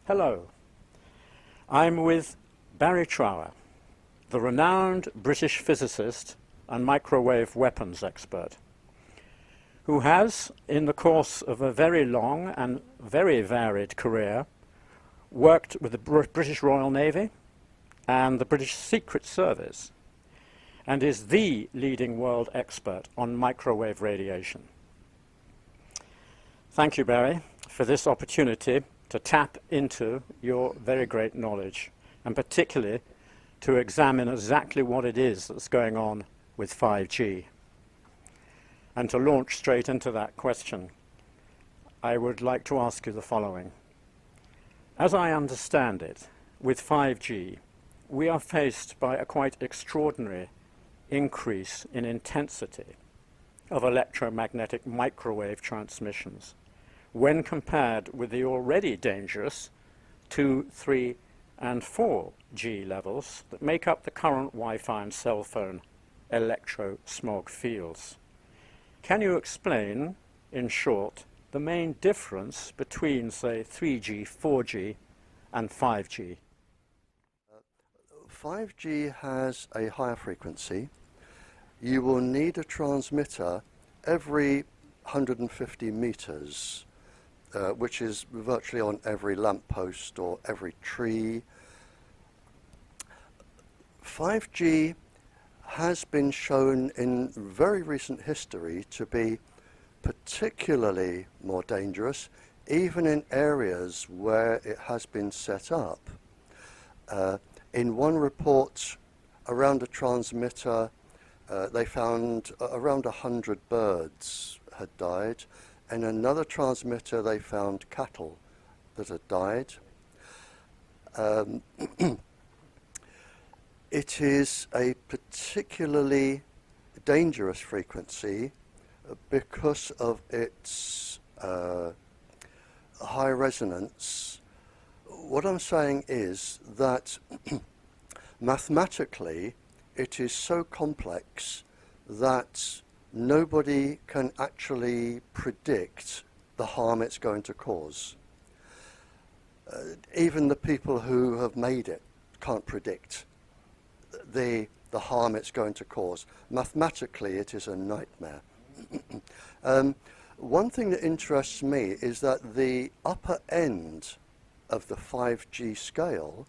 Hello, I'm with Barrie Trower, the renowned British physicist and microwave weapons expert, who has, in the course of a very long and very varied career, worked with the British Royal Navy and the British Secret Service, and is the leading world expert on microwave radiation. Thank you, Barrie, for this opportunity to tap into your very great knowledge, and particularly to examine exactly what it is that's going on with 5G. And to launch straight into that question, I would like to ask you the following. As I understand it, with 5G, we are faced by a quite extraordinary increase in intensity of electromagnetic microwave transmissions when compared with the already dangerous 2, 3, and 4G levels that make up the current Wi-Fi and cell phone electro-smog fields. Can you explain, in short, the main difference between, say, 3G, 4G, and 5G? 5G has a higher frequency. You will need a transmitter every 150 meters, which is virtually on every lamppost or every tree. 5G has been shown in very recent history to be particularly more dangerous, even in areas where it has been set up. In one report around a transmitter, they found around 100 birds had died. In another transmitter, they found cattle that had died. It is a particularly dangerous frequency because of its high resonance. What I'm saying is that mathematically it is so complex that nobody can actually predict the harm it's going to cause. Even the people who have made it can't predict the harm it's going to cause. Mathematically, it is a nightmare. One thing that interests me is that the upper end of the 5G scale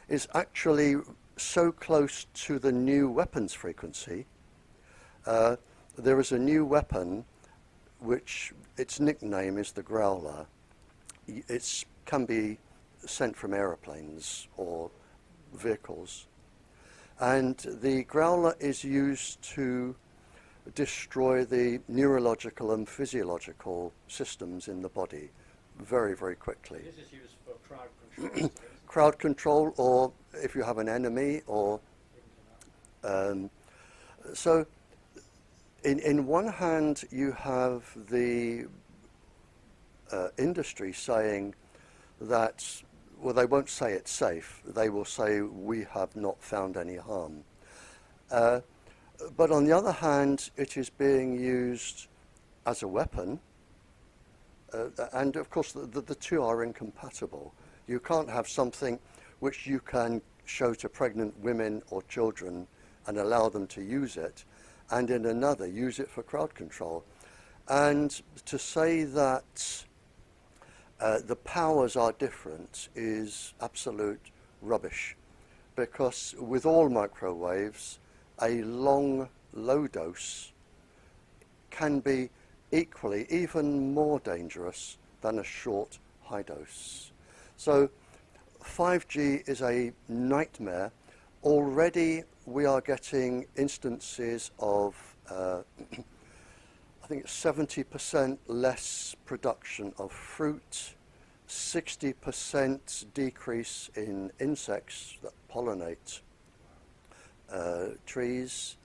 is actually so close to the new weapons frequency. There is a new weapon which its nickname is the Growler. It can be sent from aeroplanes or vehicles. And the Growler is used to destroy the neurological and physiological systems in the body very, very quickly. This is used for crowd control. Crowd control, or if you have an enemy, or so in one hand you have the industry saying that, well, they won't say it's safe, they will say we have not found any harm. But on the other hand, it is being used as a weapon, and of course the two are incompatible. You can't have something which you can show to pregnant women or children and allow them to use it, and in another use it for crowd control. And to say that the powers are different is absolute rubbish, because with all microwaves, a long low dose can be equally, even more dangerous than a short high dose. So 5G is a nightmare. Already we are getting instances of, I think it's 70% less production of fruit, 60% decrease in insects that pollinate trees.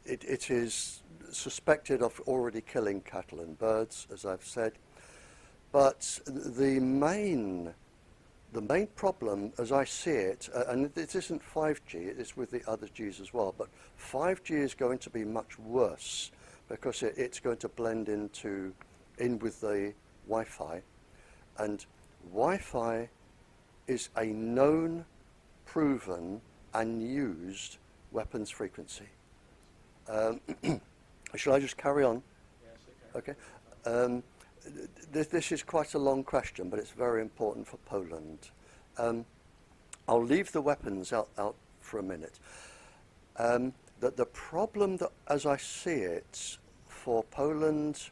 it is suspected of already killing cattle and birds, as I've said. But the main problem, as I see it, and it isn't 5G, it is with the other Gs as well, but 5G is going to be much worse because it's going to blend in with the Wi-Fi. And Wi-Fi is a known, proven, and used weapons frequency. Shall I just carry on? Yes, Okay. This is quite a long question, but it's very important for Poland. I'll leave the weapons out for a minute. The problem that, as I see it, for Poland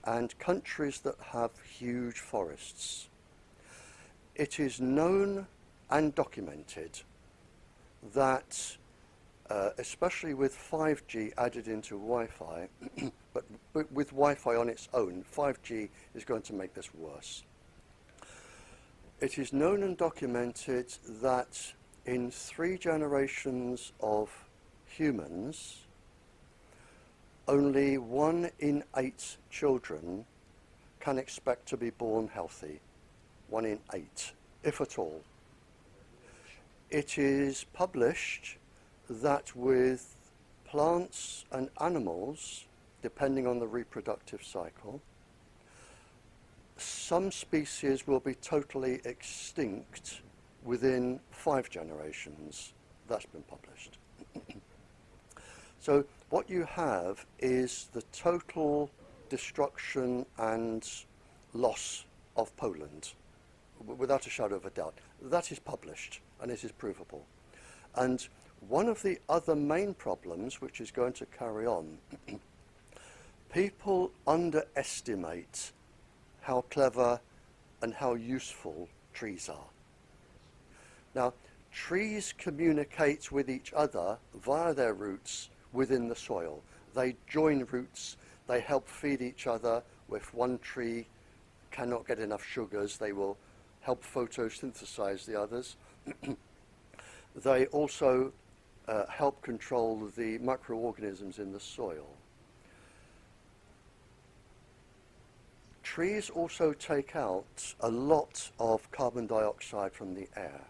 and countries that have huge forests, it is known and documented that, especially with 5G added into Wi-Fi, but with Wi-Fi on its own, 5G is going to make this worse. It is known and documented that in 3 generations of humans, only 1 in 8 children can expect to be born healthy. 1 in 8, if at all. It is published that with plants and animals, depending on the reproductive cycle, some species will be totally extinct within 5 generations. That's been published. So what you have is the total destruction and loss of Poland, without a shadow of a doubt. That is published, and it is provable. And one of the other main problems, which is going to carry on, people underestimate how clever and how useful trees are. Now, trees communicate with each other via their roots within the soil. They join roots, they help feed each other. If one tree cannot get enough sugars, they will help photosynthesize the others. They also help control the microorganisms in the soil. Trees also take out a lot of carbon dioxide from the air,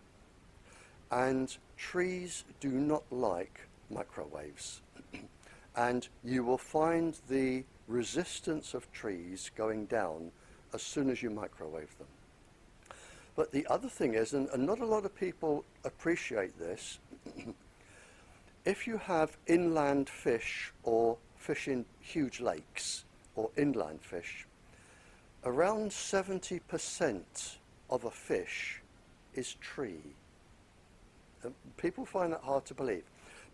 and trees do not like microwaves. And you will find the resistance of trees going down as soon as you microwave them. But the other thing is, and not a lot of people appreciate this, if you have inland fish or fish in huge lakes or inland fish, around 70% of a fish is tree. People find that hard to believe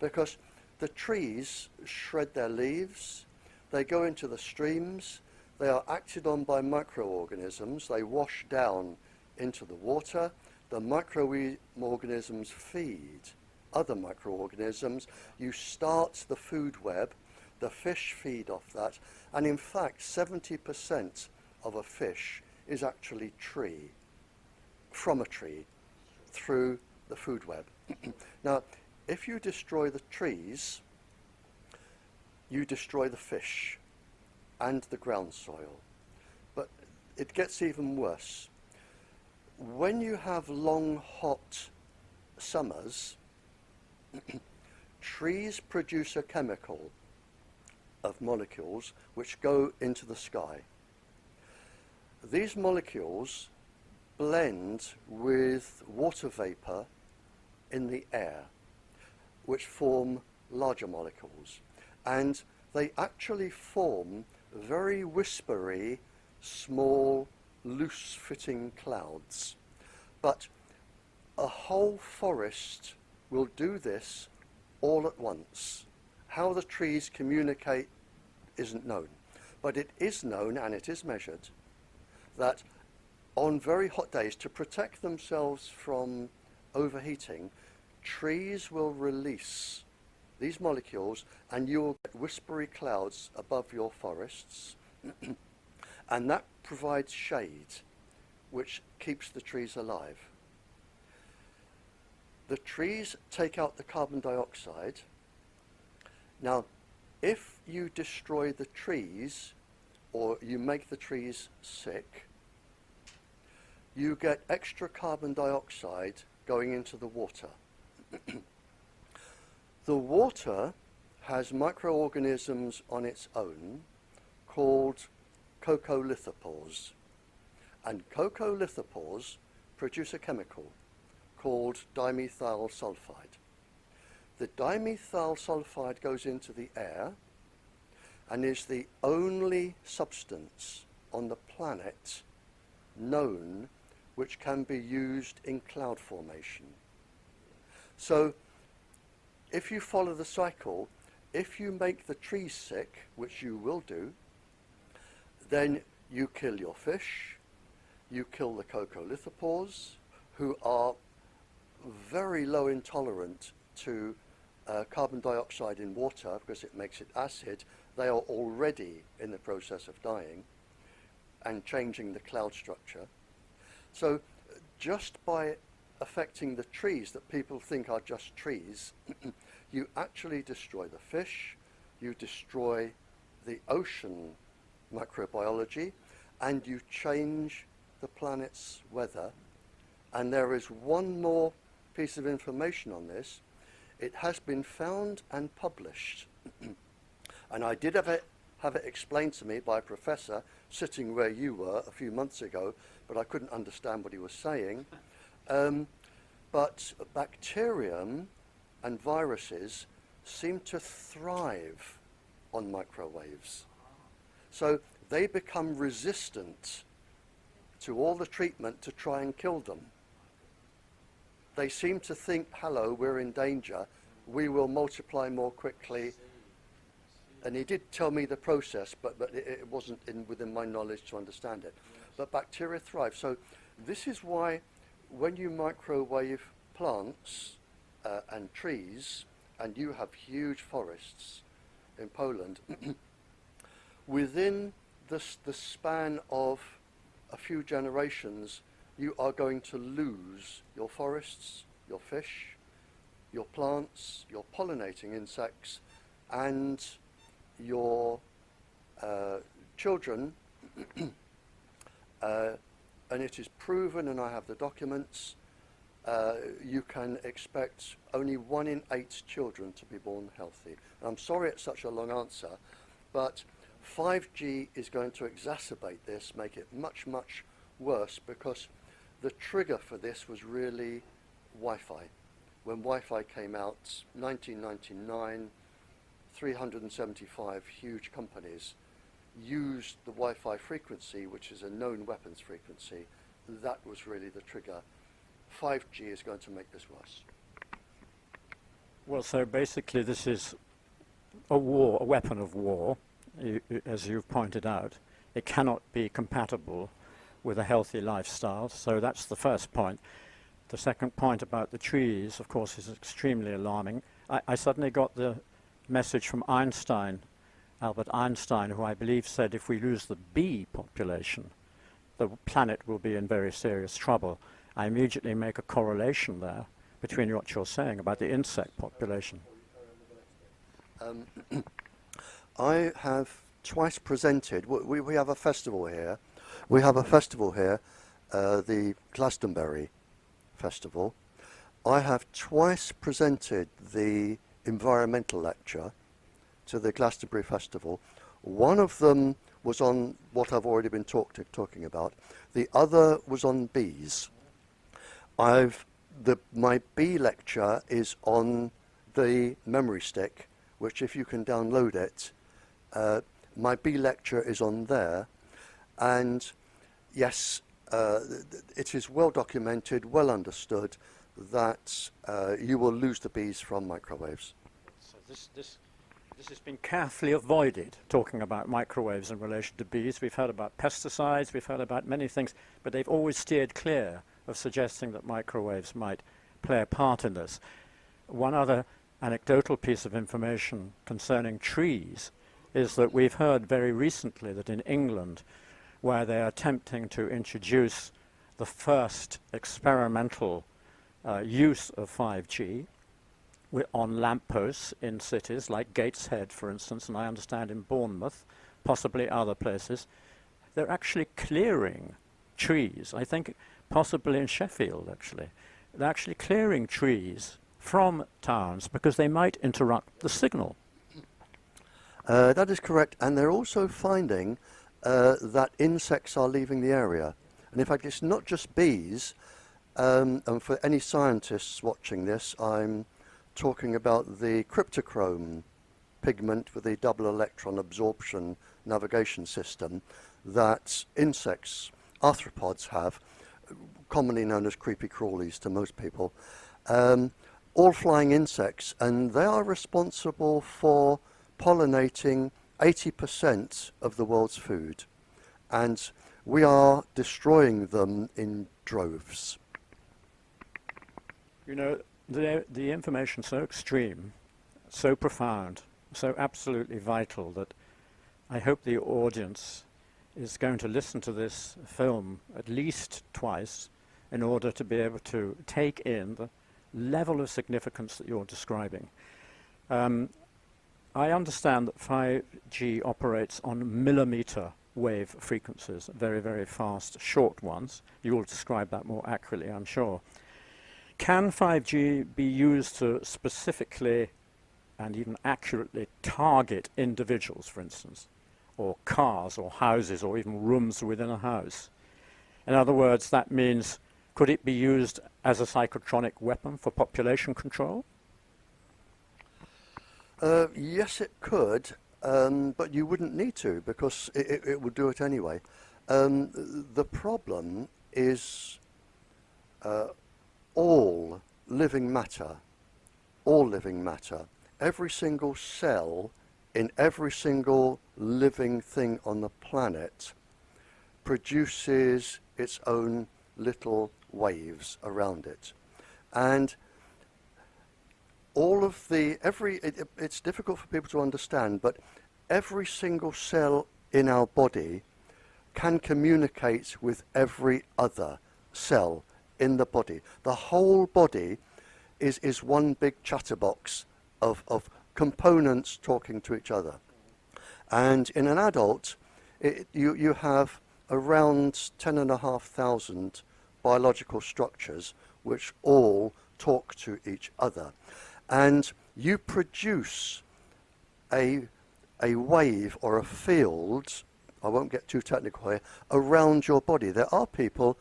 because the trees shred their leaves, they go into the streams, they are acted on by microorganisms, they wash down into the water, the microorganisms feed other microorganisms, you start the food web, the fish feed off that, and in fact 70% of a fish is actually tree, from a tree, through the food web. Now, if you destroy the trees, you destroy the fish and the ground soil. But it gets even worse. When you have long, hot summers, trees produce a chemical of molecules which go into the sky. These molecules blend with water vapor in the air, which form larger molecules. And they actually form very whispery, small, loose-fitting clouds. But a whole forest will do this all at once. How the trees communicate isn't known. But it is known, and it is measured, that on very hot days, to protect themselves from overheating, trees will release these molecules, and you will get whispery clouds above your forests, and that provides shade, which keeps the trees alive. The trees take out the carbon dioxide. Now, if you destroy the trees or you make the trees sick, you get extra carbon dioxide going into the water. The water has microorganisms on its own called coccolithopores. And coccolithopores produce a chemical called dimethyl sulfide. The dimethyl sulfide goes into the air and is the only substance on the planet known which can be used in cloud formation. So if you follow the cycle, if you make the trees sick, which you will do, then you kill your fish, you kill the coccolithopores, who are very low intolerant to carbon dioxide in water because it makes it acid. They are already in the process of dying and changing the cloud structure. So just by affecting the trees that people think are just trees, you actually destroy the fish, you destroy the ocean microbiology, and you change the planet's weather. And there is one more piece of information on this. It has been found and published, and I did have it explained to me by a professor sitting where you were a few months ago, but I couldn't understand what he was saying. But bacterium and viruses seem to thrive on microwaves. So they become resistant to all the treatment to try and kill them. They seem to think, hello, we're in danger, we will multiply more quickly. And he did tell me the process, but it wasn't within my knowledge to understand it. But bacteria thrive. So this is why when you microwave plants and trees, and you have huge forests in Poland, within the span of a few generations, you are going to lose your forests, your fish, your plants, your pollinating insects, and your children. And it is proven, and I have the documents, you can expect only 1 in 8 children to be born healthy. And I'm sorry it's such a long answer, but 5G is going to exacerbate this, make it much, much worse, because the trigger for this was really Wi-Fi. When Wi-Fi came out, 1999, 375 huge companies used the Wi-Fi frequency, which is a known weapons frequency. That was really the trigger. 5G is going to make this worse. Well, so basically this is a weapon of war, as you've pointed out. It cannot be compatible with a healthy lifestyle, so that's the first point. The second point about the trees, of course, is extremely alarming. I suddenly got the message from Einstein, Albert Einstein, who I believe said if we lose the bee population, the planet will be in very serious trouble. I immediately make a correlation there between what you're saying about the insect population. I have twice presented. We have a festival here. We have a festival here, the Glastonbury Festival. I have twice presented the environmental lecture to the Glastonbury Festival. One of them was on what I've already been talking about. The other was on bees. My bee lecture is on the memory stick, which if you can download it, my bee lecture is on there. And yes, it is well documented, well understood that you will lose the bees from microwaves. So this has been carefully avoided, talking about microwaves in relation to bees. We've heard about pesticides, we've heard about many things, but they've always steered clear of suggesting that microwaves might play a part in this. One other anecdotal piece of information concerning trees is that we've heard very recently that in England, where they are attempting to introduce the first experimental use of 5G, on lampposts in cities like Gateshead, for instance, and I understand in Bournemouth, possibly other places. They're actually clearing trees. I think possibly in Sheffield, actually. They're actually clearing trees from towns because they might interrupt the signal. That is correct, and they're also finding that insects are leaving the area. And in fact, it's not just bees, and for any scientists watching this, I'm talking about the cryptochrome pigment with the double electron absorption navigation system that insects, arthropods have, commonly known as creepy crawlies to most people, all flying insects, and they are responsible for pollinating 80% of the world's food, and we are destroying them in droves. You know, the information so extreme, so profound, so absolutely vital that I hope the audience is going to listen to this film at least twice in order to be able to take in the level of significance that you're describing. I understand that 5G operates on millimeter wave frequencies, very, very fast, short ones. You will describe that more accurately, I'm sure. Can 5G be used to specifically and even accurately target individuals, for instance, or cars or houses or even rooms within a house? In other words, that means, could it be used as a psychotronic weapon for population control? Yes, it could, but you wouldn't need to because it would do it anyway. The problem is all living matter, every single cell in every single living thing on the planet produces its own little waves around it. And all of it's difficult for people to understand, but every single cell in our body can communicate with every other cell in the body. The whole body is one big chatterbox of components talking to each other. And in an adult, you have around 10,500 biological structures which all talk to each other. And you produce a wave or a field, I won't get too technical here, around your body. There are people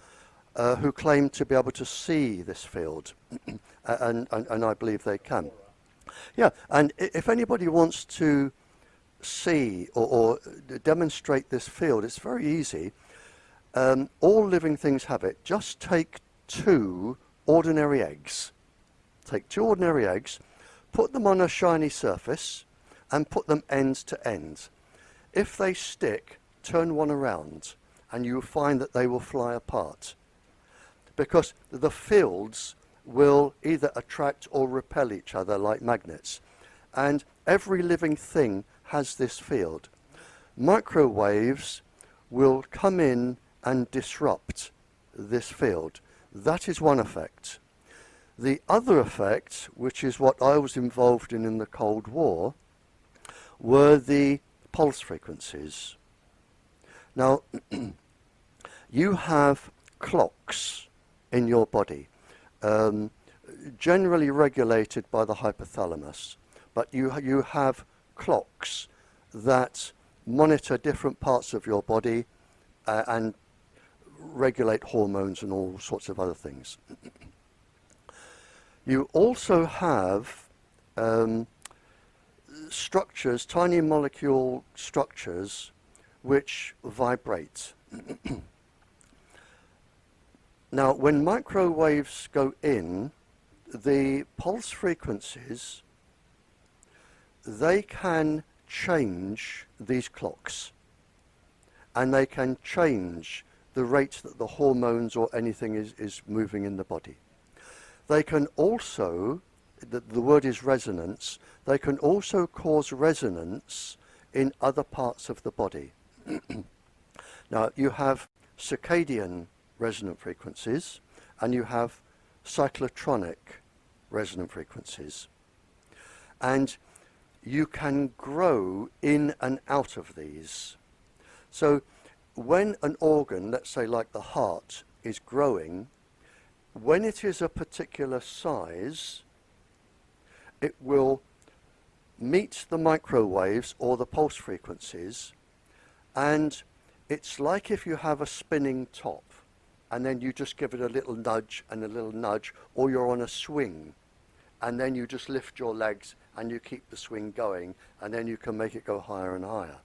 who claim to be able to see this field, and I believe they can. Yeah, and if anybody wants to see or demonstrate this field, it's very easy. All living things have it. Just take two ordinary eggs. Take two ordinary eggs, put them on a shiny surface, and put them end to end. If they stick, turn one around, and you'll find that they will fly apart. Because the fields will either attract or repel each other like magnets. And every living thing has this field. Microwaves will come in and disrupt this field. That is one effect. The other effect, which is what I was involved in the Cold War, were the pulse frequencies. Now, you have clocks in your body, generally regulated by the hypothalamus, but you have clocks that monitor different parts of your body and regulate hormones and all sorts of other things. You also have structures, tiny molecule structures, which vibrate. Now, when microwaves go in, the pulse frequencies, they can change these clocks, and they can change the rate that the hormones or anything is moving in the body. They can also, the word is resonance, they can also cause resonance in other parts of the body. Now, you have circadian resonant frequencies, and you have cyclotronic resonant frequencies. And you can grow in and out of these. So when an organ, let's say like the heart, is growing, when it is a particular size, it will meet the microwaves or the pulse frequencies, and it's like if you have a spinning top and then you just give it a little nudge and a little nudge, or you're on a swing and then you just lift your legs and you keep the swing going, and then you can make it go higher and higher.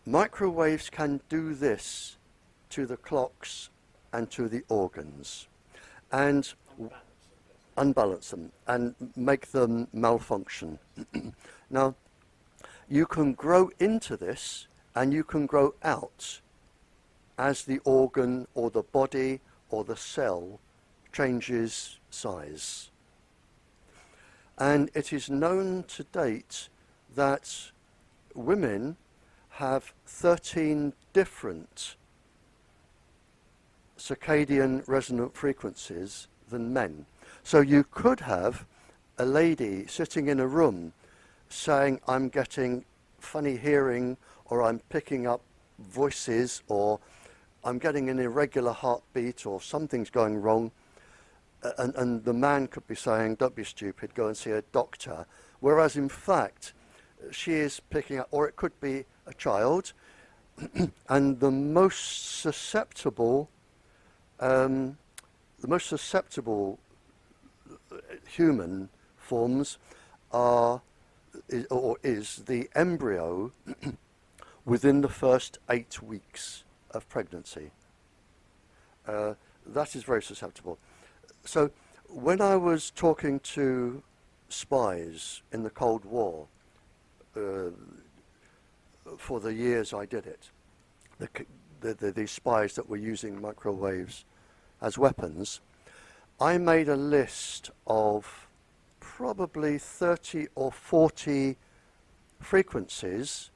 Microwaves can do this to the clocks and to the organs, and unbalance them and make them malfunction. Now, you can grow into this and you can grow out as the organ or the body or the cell changes size. And it is known to date that women have 13 different circadian resonant frequencies than men. So you could have a lady sitting in a room saying, I'm getting funny hearing, or I'm picking up voices, or I'm getting an irregular heartbeat, or something's going wrong. And the man could be saying, don't be stupid, go and see a doctor. Whereas in fact, she is picking up, or it could be a child, and the most susceptible human forms is the embryo within the first 8 weeks of pregnancy. That is very susceptible. So when I was talking to spies in the Cold War, for the years I did it, the spies that were using microwaves as weapons, I made a list of probably 30 or 40 frequencies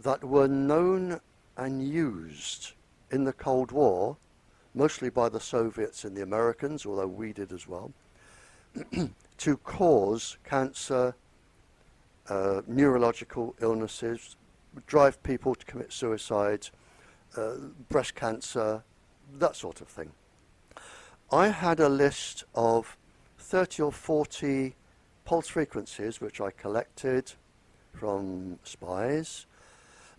that were known and used in the Cold War, mostly by the Soviets and the Americans, although we did as well, to cause cancer, neurological illnesses, drive people to commit suicide, breast cancer, that sort of thing. I had a list of 30 or 40 pulse frequencies which I collected from spies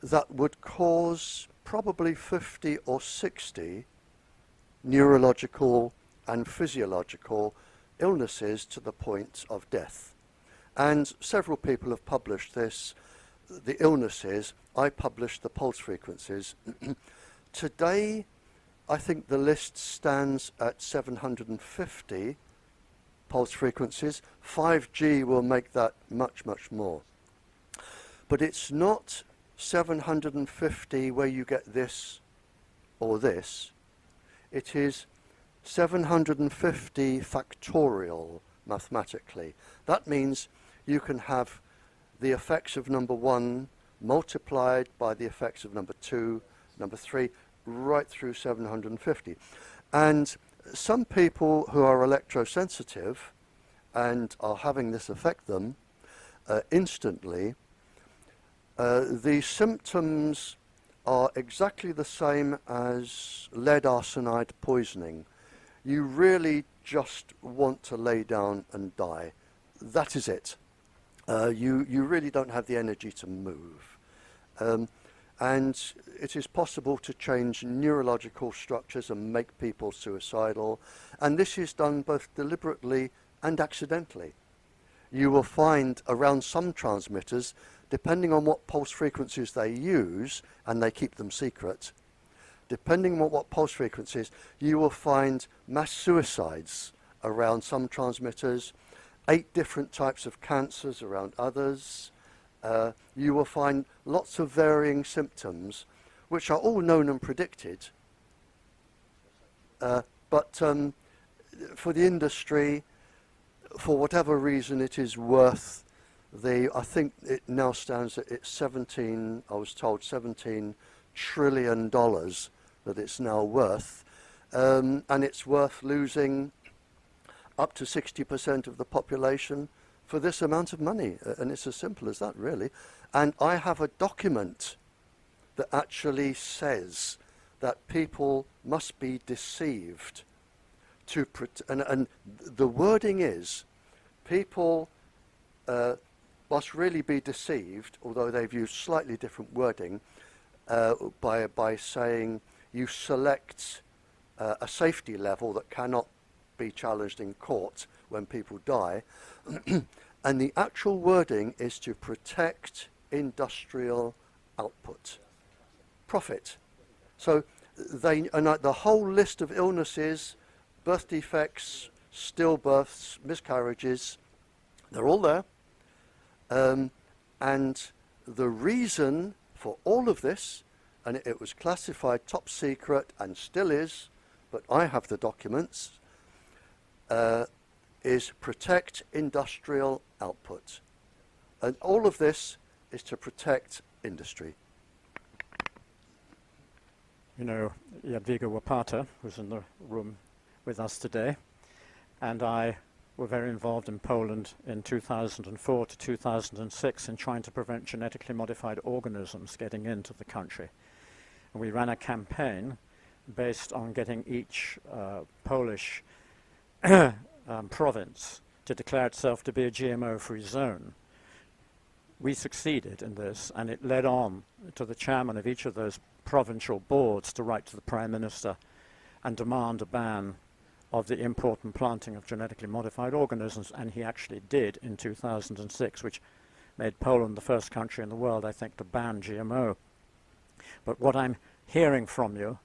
that would cause probably 50 or 60 neurological and physiological illnesses to the point of death. And several people have published this, the illnesses. I published the pulse frequencies. Today, I think the list stands at 750 pulse frequencies. 5G will make that much, much more. But it's not 750 where you get this or this. It is 750 factorial mathematically. That means you can have the effects of number 1 multiplied by the effects of number 2, number 3, right through 750. And some people who are electrosensitive and are having this affect them instantly, the symptoms are exactly the same as lead arsenide poisoning. You really just want to lay down and die. That is it. You really don't have the energy to move. And it is possible to change neurological structures and make people suicidal. And this is done both deliberately and accidentally. You will find around some transmitters, depending on what pulse frequencies they use, and they keep them secret, depending on what pulse frequencies, you will find mass suicides around some transmitters, 8 different types of cancers around others. You will find lots of varying symptoms, which are all known and predicted. But for the industry, for whatever reason, it is worth I think it now stands at it's 17, I was told $17 trillion that it's now worth. And it's worth losing up to 60% of the population for this amount of money. And it's as simple as that, really. And I have a document that actually says that people must be deceived to and the wording is people must really be deceived, although they've used slightly different wording, by saying you select a safety level that cannot be challenged in court when people die. And the actual wording is to protect industrial output, profit. So the whole list of illnesses, birth defects, stillbirths, miscarriages, they're all there. And the reason for all of this, and it was classified top secret and still is, but I have the documents, is protect industrial output. And all of this is to protect industry. You know, Jadwiga Łopata, who's in the room with us today, and I were very involved in Poland in 2004 to 2006 in trying to prevent genetically modified organisms getting into the country. And we ran a campaign based on getting each Polish province to declare itself to be a GMO-free zone. We succeeded in this, and it led on to the chairman of each of those provincial boards to write to the Prime Minister and demand a ban of the import and planting of genetically modified organisms, and he actually did in 2006, which made Poland the first country in the world, I think, to ban GMO. But what I'm hearing from you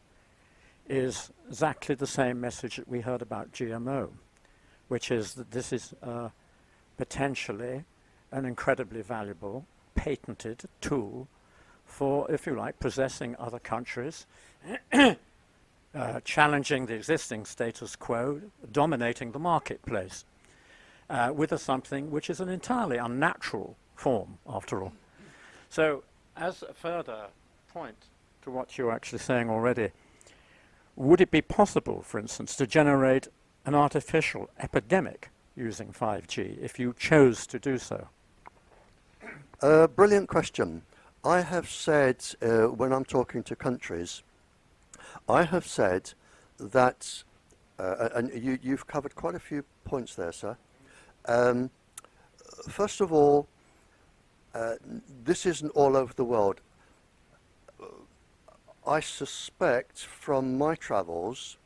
is exactly the same message that we heard about GMO, which is that this is potentially an incredibly valuable, patented tool for, if you like, possessing other countries, challenging the existing status quo, dominating the marketplace, with something which is an entirely unnatural form, after all. So, as a further point to what you're actually saying already, would it be possible, for instance, to generate an artificial epidemic using 5G if you chose to do so? Brilliant question. I have said, when I'm talking to countries, I have said that, and you've covered quite a few points there, sir. First of all, this isn't all over the world. I suspect from my travels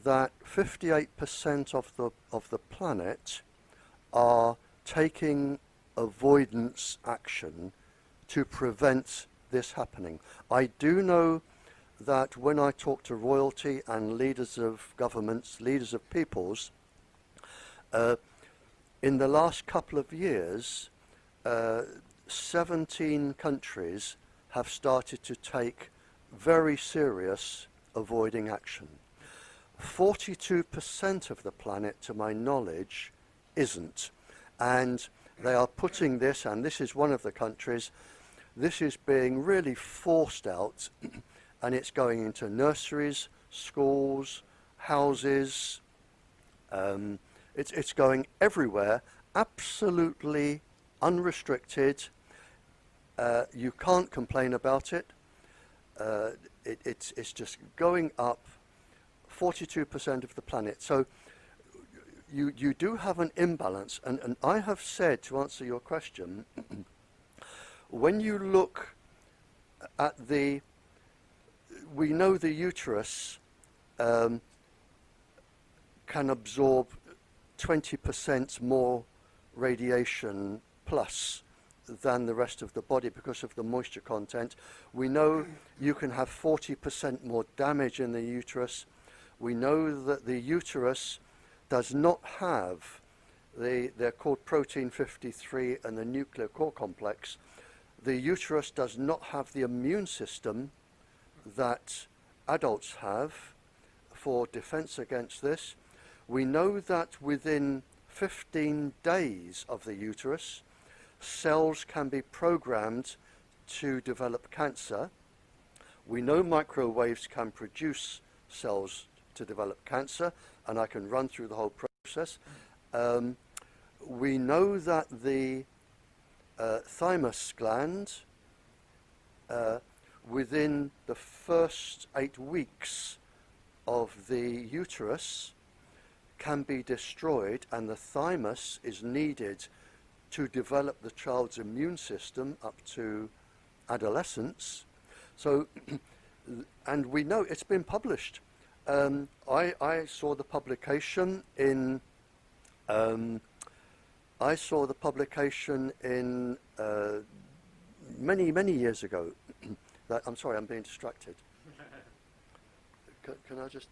that 58% of the planet are taking avoidance action to prevent this happening. I do know that when I talk to royalty and leaders of governments, leaders of peoples, in the last couple of years, 17 countries have started to take very serious avoiding action. 42% of the planet, to my knowledge, isn't. And they are putting this, and this is one of the countries, this is being really forced out, and it's going into nurseries, schools, houses. It's going everywhere, absolutely unrestricted. You can't complain about it. It's just going up 42% of the planet. So you do have an imbalance. And I have said, to answer your question, when you look at we know the uterus can absorb 20% more radiation plus than the rest of the body because of the moisture content. We know you can have 40% more damage in the uterus. We know that the uterus does not have they're called protein 53 and the nuclear core complex. The uterus does not have the immune system that adults have for defense against this. We know that within 15 days of the uterus, cells can be programmed to develop cancer. We know microwaves can produce cells to develop cancer, and I can run through the whole process. we know that the thymus gland, within the first 8 weeks of the uterus, can be destroyed, and the thymus is needed to develop the child's immune system up to adolescence. So, and we know it's been published. I saw the publication in many years ago. I'm sorry, I'm being distracted. Can I just?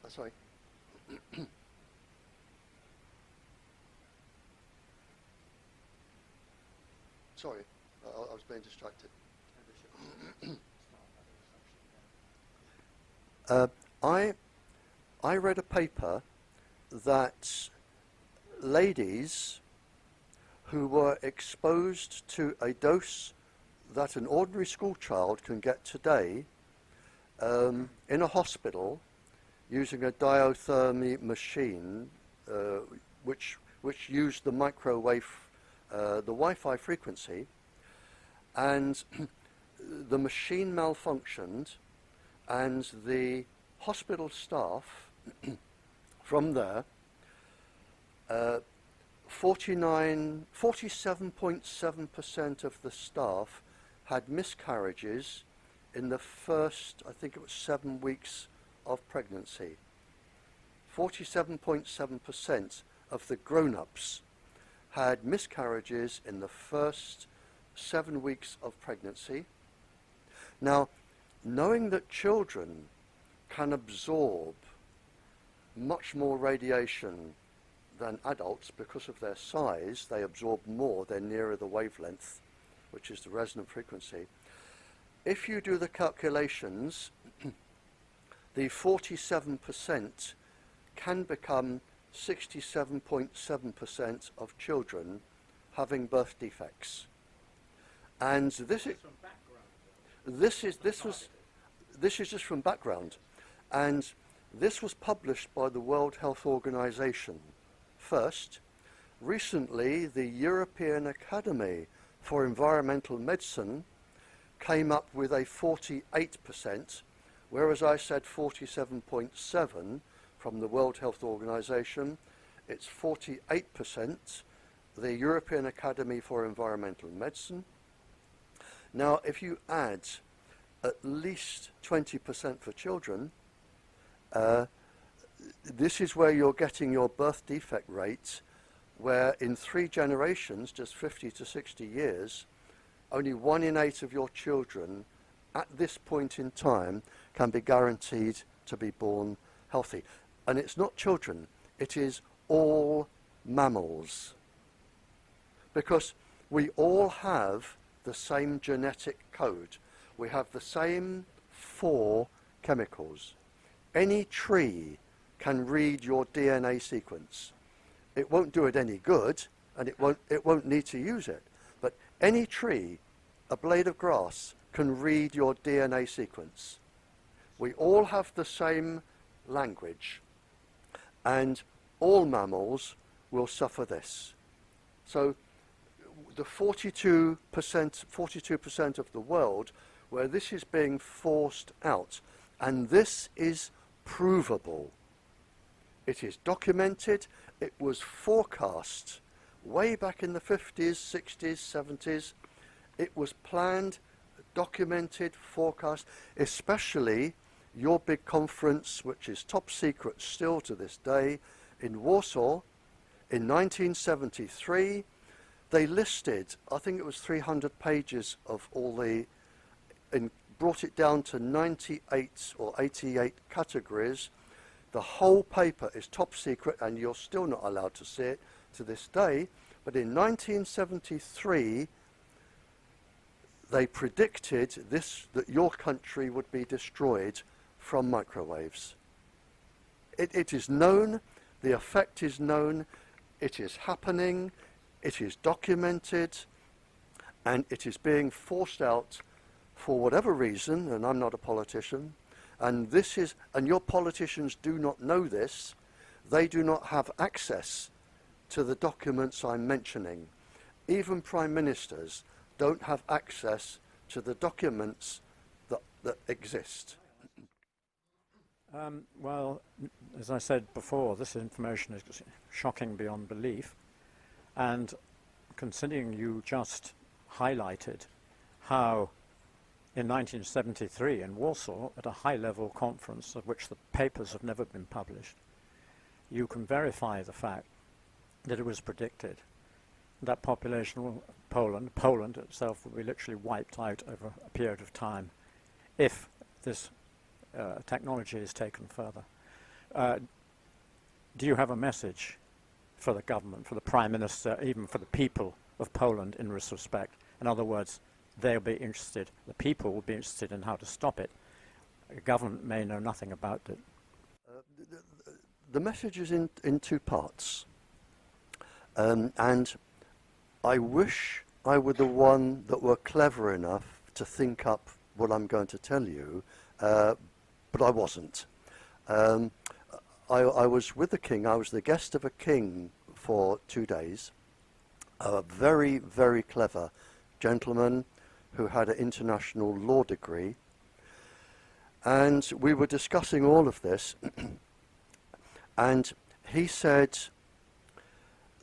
Sorry. Sorry, I was being distracted. I read a paper that ladies who were exposed to a dose that an ordinary school child can get today in a hospital using a diathermy machine which used the microwave, the Wi-Fi frequency, and the machine malfunctioned, and the hospital staff from there, 47.7% of the staff had miscarriages in the first, I think it was 7 weeks of pregnancy. 47.7% of the grown-ups had miscarriages in the first 7 weeks of pregnancy. Now, knowing that children can absorb much more radiation than adults because of their size, they absorb more, they're nearer the wavelength, which is the resonant frequency. If you do the calculations, the 47% can become 67.7% of children having birth defects. And this is just from background, and this was published by the World Health Organization first. Recently, the European Academy for Environmental Medicine came up with a 48%, whereas I said 47.7 from the World Health Organization. It's 48%, the European Academy for Environmental Medicine. Now, if you add at least 20% for children, this is where you're getting your birth defect rate, where in 3 generations, just 50 to 60 years, only 1 in 8 of your children at this point in time can be guaranteed to be born healthy. And it's not children, it is all mammals. Because we all have the same genetic code. We have the same 4 chemicals. Any tree can read your DNA sequence. It won't do it any good, and it won't need to use it. But any tree, a blade of grass, can read your DNA sequence. We all have the same language, and all mammals will suffer this. So the 42% of the world where this is being forced out, and this is provable. It is documented. It was forecast way back in the 50s, 60s, 70s. It was planned, documented, forecast, especially your big conference, which is top secret still to this day, in Warsaw in 1973. They listed, I think it was 300 pages of all the, and brought it down to 98 or 88 categories. The whole paper is top secret, and you're still not allowed to see it to this day. But in 1973, they predicted this, that your country would be destroyed from microwaves. It is known, the effect is known, it is happening, it is documented, and it is being forced out for whatever reason, and I'm not a politician, and this is, and your politicians do not know this, they do not have access to the documents I'm mentioning. Even prime ministers don't have access to the documents that exist. Well, as I said before, this information is shocking beyond belief. And considering you just highlighted how in 1973 in Warsaw, at a high-level conference of which the papers have never been published, you can verify the fact that it was predicted that population of Poland itself will be literally wiped out over a period of time if this technology is taken further. Do you have a message for the government, for the Prime Minister, even for the people of Poland in this respect? In other words, they'll be interested, the people will be interested in how to stop it. The government may know nothing about it. The message is in two parts. And I wish I were the one that were clever enough to think up what I'm going to tell you, but I wasn't. I was with the king. I was the guest of a king for 2 days. A very, very clever gentleman who had an international law degree. And we were discussing all of this. And he said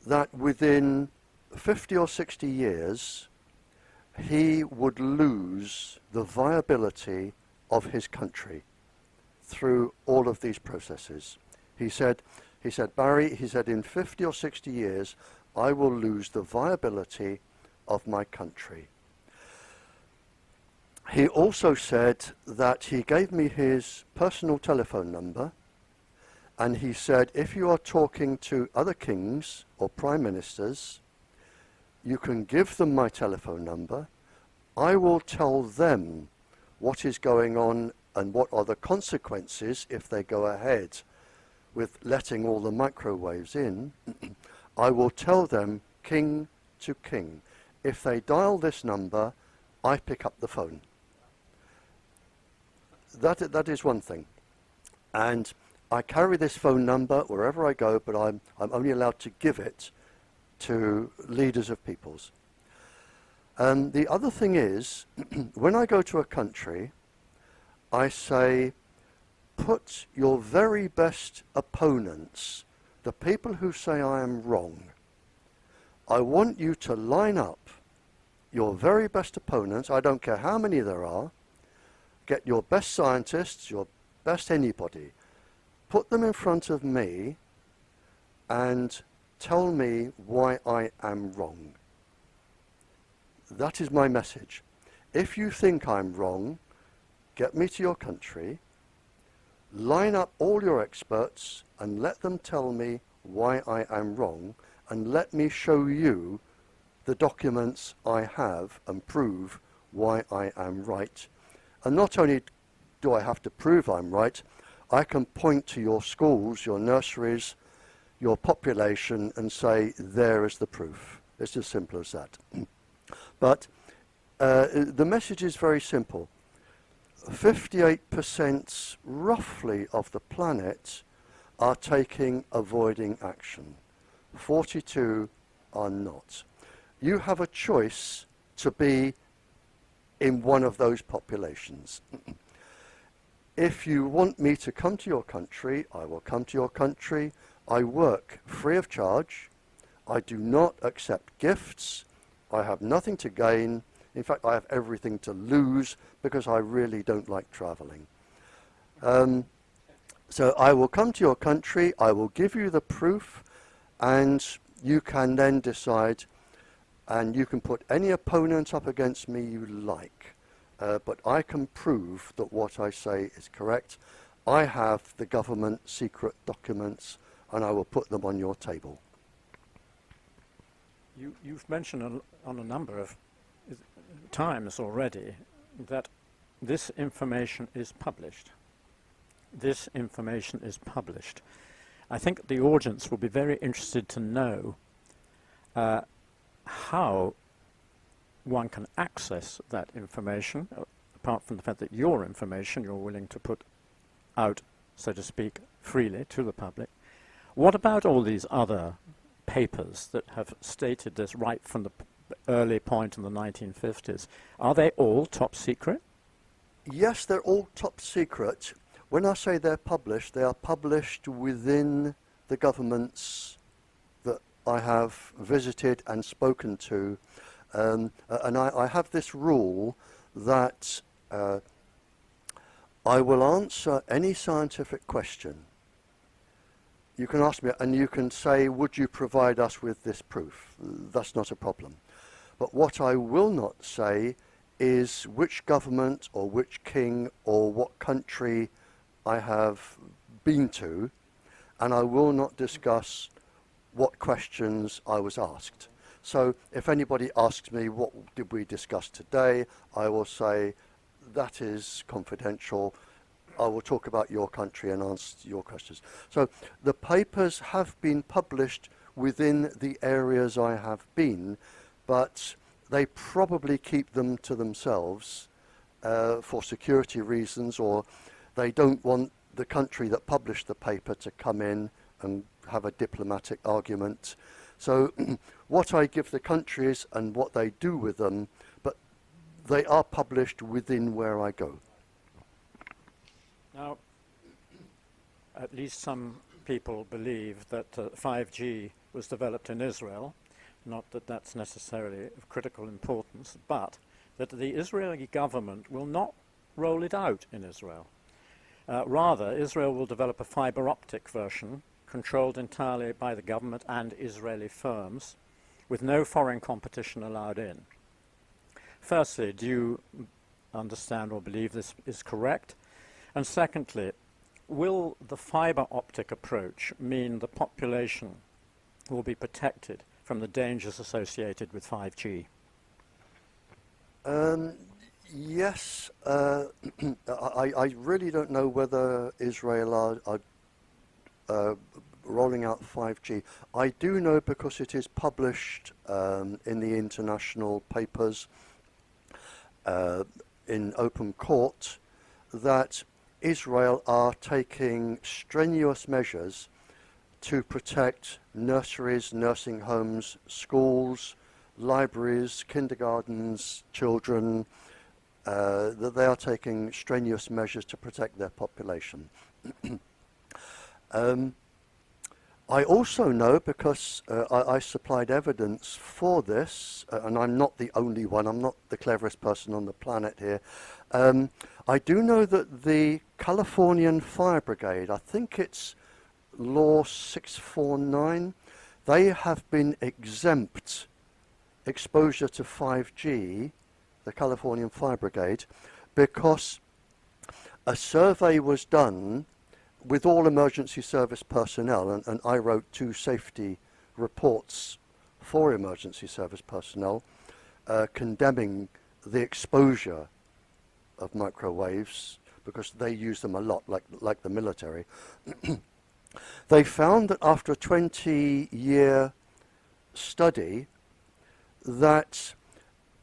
that within 50 or 60 years, he would lose the viability of his country through all of these processes. He said, Barrie, he said, in 50 or 60 years, I will lose the viability of my country. He also said that he gave me his personal telephone number, and he said, if you are talking to other kings or prime ministers, you can give them my telephone number. I will tell them what is going on and what are the consequences if they go ahead with letting all the microwaves in. I will tell them king to king. If they dial this number, I pick up the phone. That is one thing. And I carry this phone number wherever I go, but I'm only allowed to give it to leaders of peoples. The other thing is, when I go to a country, I say, put your very best opponents, the people who say I am wrong, I want you to line up your very best opponents, I don't care how many there are, get your best scientists, your best anybody, put them in front of me and tell me why I am wrong. That is my message. If you think I'm wrong, get me to your country, line up all your experts and let them tell me why I am wrong, and let me show you the documents I have and prove why I am right. And not only do I have to prove I'm right, I can point to your schools, your nurseries, your population and say, there is the proof. It's as simple as that. But the message is very simple. 58% roughly of the planet are taking avoiding action. 42 are not. You have a choice to be in one of those populations. If you want me to come to your country, I will come to your country. I work free of charge. I do not accept gifts. I have nothing to gain. In fact, I have everything to lose because I really don't like traveling. So I will come to your country, I will give you the proof, and you can then decide, and you can put any opponent up against me you like. But I can prove that what I say is correct. I have the government secret documents, and I will put them on your table. You've mentioned on a number of times already that this information is published. This information is published. I think the audience will be very interested to know how one can access that information, apart from the fact that your information you're willing to put out, so to speak, freely to the public. What about all these other papers that have stated this right from the early point in the 1950s? Are they all top secret? Yes, they're all top secret. When I say they're published, they are published within the governments that I have visited and spoken to. And I have this rule that I will answer any scientific question. You can ask me and you can say, would you provide us with this proof? That's not a problem. But what I will not say is which government or which king or what country I have been to, and I will not discuss what questions I was asked. So if anybody asks me what did we discuss today, I will say that is confidential. I will talk about your country and answer your questions. So the papers have been published within the areas I have been, but they probably keep them to themselves for security reasons, or they don't want the country that published the paper to come in and have a diplomatic argument. So what I give the countries and what they do with them, but they are published within where I go. Now, at least some people believe that 5G was developed in Israel. Not that that's necessarily of critical importance, but that the Israeli government will not roll it out in Israel. Rather, Israel will develop a fiber optic version controlled entirely by the government and Israeli firms, with no foreign competition allowed in. Firstly, do you understand or believe this is correct? And secondly, will the fiber optic approach mean the population will be protected from the dangers associated with 5G? Yes, I really don't know whether Israel are rolling out 5G. I do know because it is published in the international papers in open court that Israel are taking strenuous measures to protect nurseries, nursing homes, schools, libraries, kindergartens, children, that they are taking strenuous measures to protect their population. I also know, because I supplied evidence for this, and I'm not the only one, I'm not the cleverest person on the planet here, I do know that the Californian Fire Brigade, I think it's Law 649, they have been exempt exposure to 5G, the Californian Fire Brigade, because a survey was done with all emergency service personnel, and I wrote 2 safety reports for emergency service personnel condemning the exposure of microwaves, because they use them a lot, like the military. They found that after a 20-year study that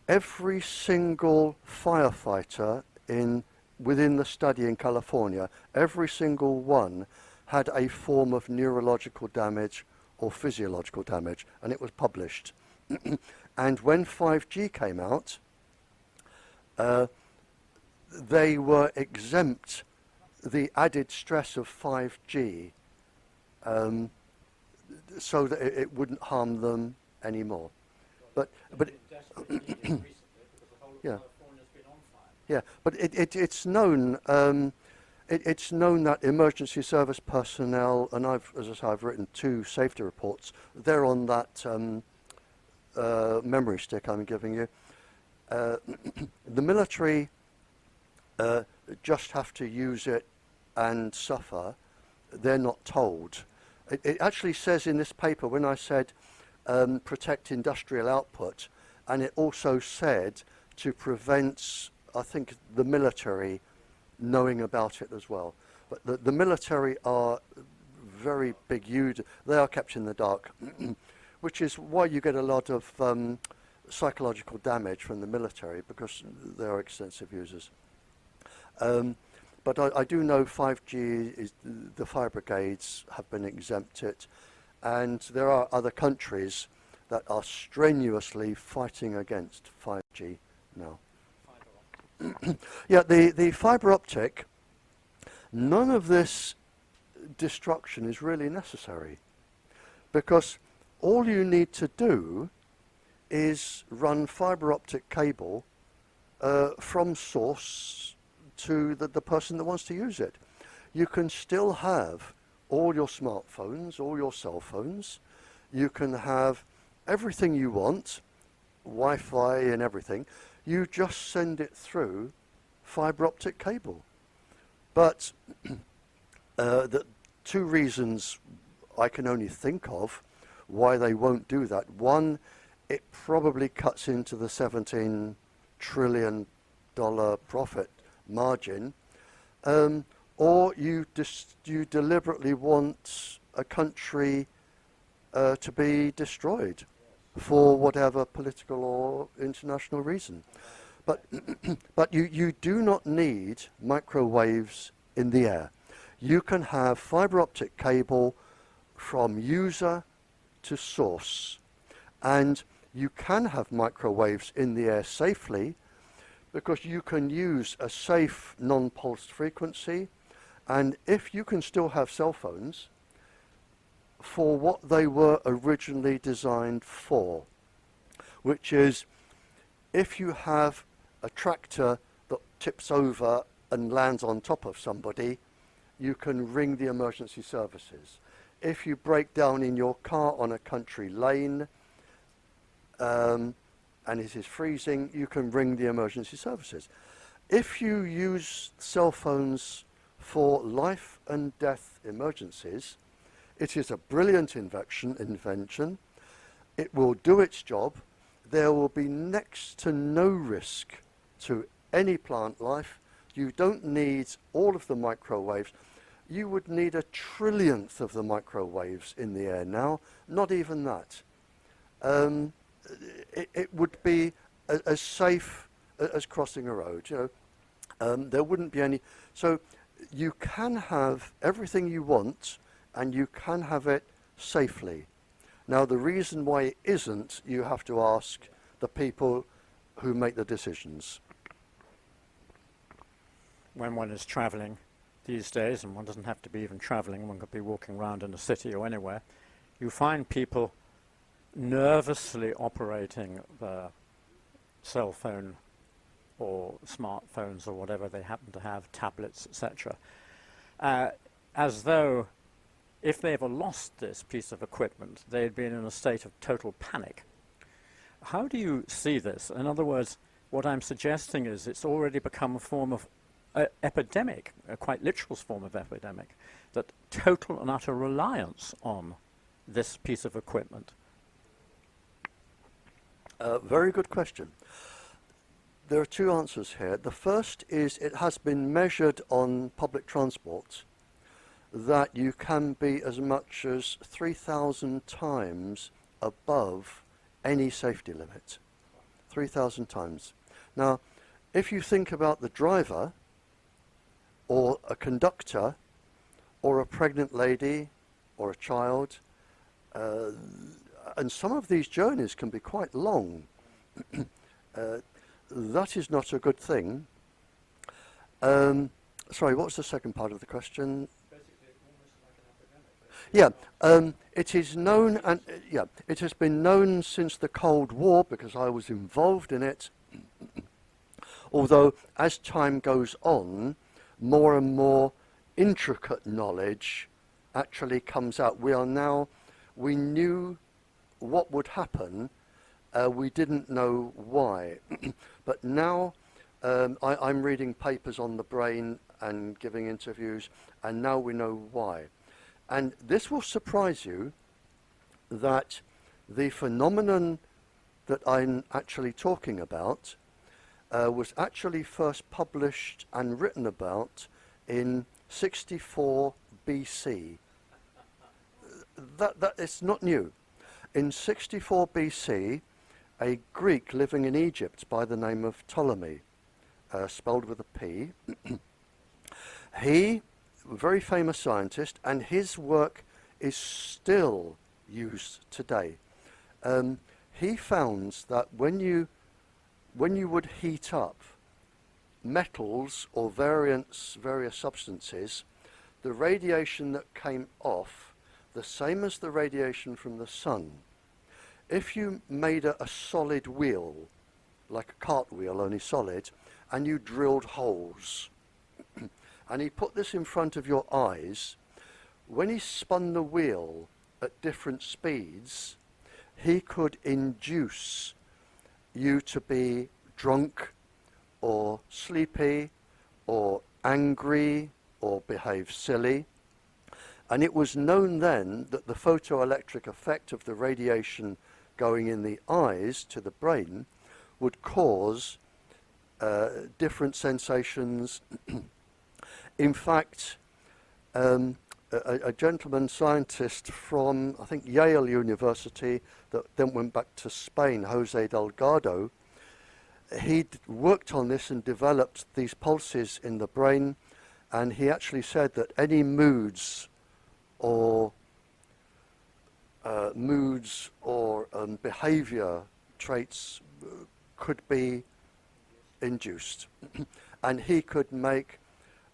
every single firefighter within the study in California, every single one had a form of neurological damage or physiological damage, and it was published. And when 5G came out, they were exempt the added stress of 5G so that it wouldn't harm them anymore. But yeah. Yeah, but it's known. It's known that emergency service personnel, and as I say, I've written 2 safety reports. They're on that memory stick I'm giving you. The military just have to use it and suffer. They're not told. It actually says in this paper, when I said protect industrial output, and it also said to prevent, I think, the military knowing about it as well. But the military are very big users. They are kept in the dark, which is why you get a lot of psychological damage from the military, because they are extensive users. but I do know 5G is, the fire brigades have been exempted, and there are other countries that are strenuously fighting against 5G now. Yeah, the fibre optic, none of this destruction is really necessary, because all you need to do is run fibre optic cable from source to the person that wants to use it. You can still have all your smartphones, all your cell phones. You can have everything you want, Wi-Fi and everything. You just send it through fibre optic cable. But the two reasons I can only think of why they won't do that. One, it probably cuts into the $17 trillion profit margin, or you deliberately want a country to be destroyed for whatever political or international reason. But but you do not need microwaves in the air. You can have fibre optic cable from user to source, and you can have microwaves in the air safely, because you can use a safe non-pulsed frequency, and if you can still have cell phones for what they were originally designed for, which is if you have a tractor that tips over and lands on top of somebody, you can ring the emergency services. If you break down in your car on a country lane and it is freezing, you can ring the emergency services. If you use cell phones for life and death emergencies, it is a brilliant invention. It will do its job. There will be next to no risk to any plant life. You don't need all of the microwaves. You would need a trillionth of the microwaves in the air now, not even that. It would be as safe as crossing a road. You know, there wouldn't be any. So you can have everything you want, and you can have it safely. Now, the reason why it isn't, you have to ask the people who make the decisions. When one is travelling these days, and one doesn't have to be even travelling, one could be walking around in a city or anywhere, you find people nervously operating their cell phone or smartphones or whatever they happen to have, tablets, etc., as though if they ever lost this piece of equipment, they'd been in a state of total panic. How do you see this? In other words, what I'm suggesting is it's already become a form of epidemic, a quite literal form of epidemic, that total and utter reliance on this piece of equipment. Very good question. There are two answers here. The first is it has been measured on public transport that you can be as much as 3,000 times above any safety limit. 3,000 times. Now, if you think about the driver, or a conductor, or a pregnant lady, or a child, and some of these journeys can be quite long. That is not a good thing. Sorry, what was the second part of the question? Basically, almost like an epidemic. Yeah, it is known, and it has been known since the Cold War, because I was involved in it. Although, as time goes on, more and more intricate knowledge actually comes out. We knew what would happen, we didn't know why. But now I'm reading papers on the brain and giving interviews, and now we know why. And this will surprise you that the phenomenon that I'm actually talking about was actually first published and written about in 64 BC. That is not new. In 64 BC, a Greek living in Egypt by the name of Ptolemy, spelled with a P, He, a very famous scientist, and his work is still used today. He found that when you would heat up metals or various substances, the radiation that came off, the same as the radiation from the sun, if you made a solid wheel, like a cartwheel, only solid, and you drilled holes, and he put this in front of your eyes, when he spun the wheel at different speeds, he could induce you to be drunk or sleepy or angry or behave silly. And it was known then that the photoelectric effect of the radiation going in the eyes to the brain would cause different sensations. In fact, a gentleman scientist from, I think, Yale University that then went back to Spain, Jose Delgado, he'd worked on this and developed these pulses in the brain, and he actually said that any moods or behavior traits could be induced. And he could make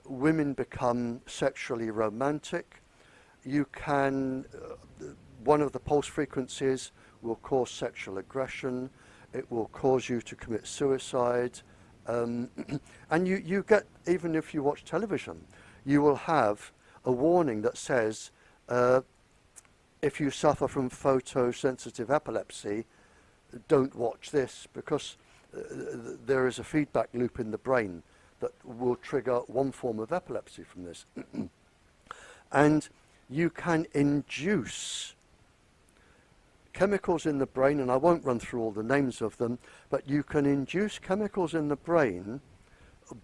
women become sexually romantic. You can, one of the pulse frequencies will cause sexual aggression. It will cause you to commit suicide. And you get, even if you watch television, you will have a warning that says, if you suffer from photosensitive epilepsy, don't watch this, because there is a feedback loop in the brain that will trigger one form of epilepsy from this. And you can induce chemicals in the brain, and I won't run through all the names of them, but you can induce chemicals in the brain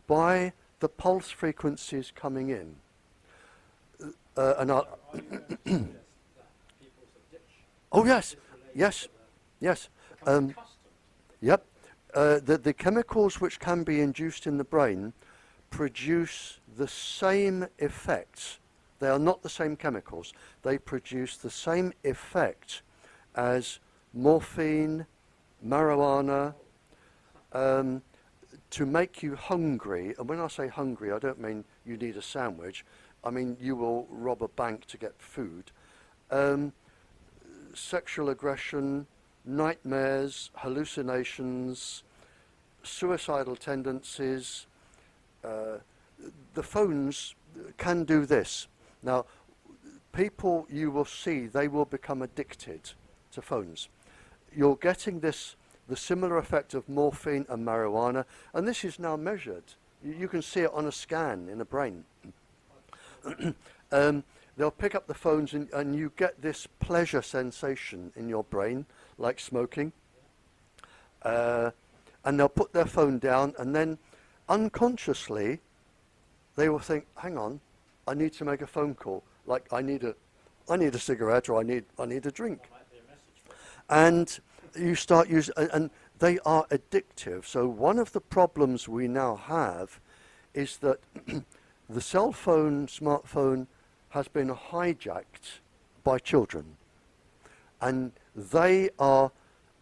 by the pulse frequencies coming in. Oh yes, yes, yes. Yep. The chemicals which can be induced in the brain produce the same effects. They are not the same chemicals. They produce the same effect as morphine, marijuana, to make you hungry. And when I say hungry, I don't mean you need a sandwich. I mean you will rob a bank to get food. Sexual aggression, nightmares, hallucinations, suicidal tendencies. The phones can do this. Now, people, you will see, they will become addicted to phones. You're getting this, the similar effect of morphine and marijuana, and this is now measured. You can see it on a scan in the brain. They'll pick up the phones and you get this pleasure sensation in your brain, like smoking. And they'll put their phone down, and then unconsciously they will think, hang on, I need to make a phone call. Like I need a cigarette, or I need a drink. And you start using, and they are addictive. So one of the problems we now have is that the cell phone, smartphone, has been hijacked by children, and they are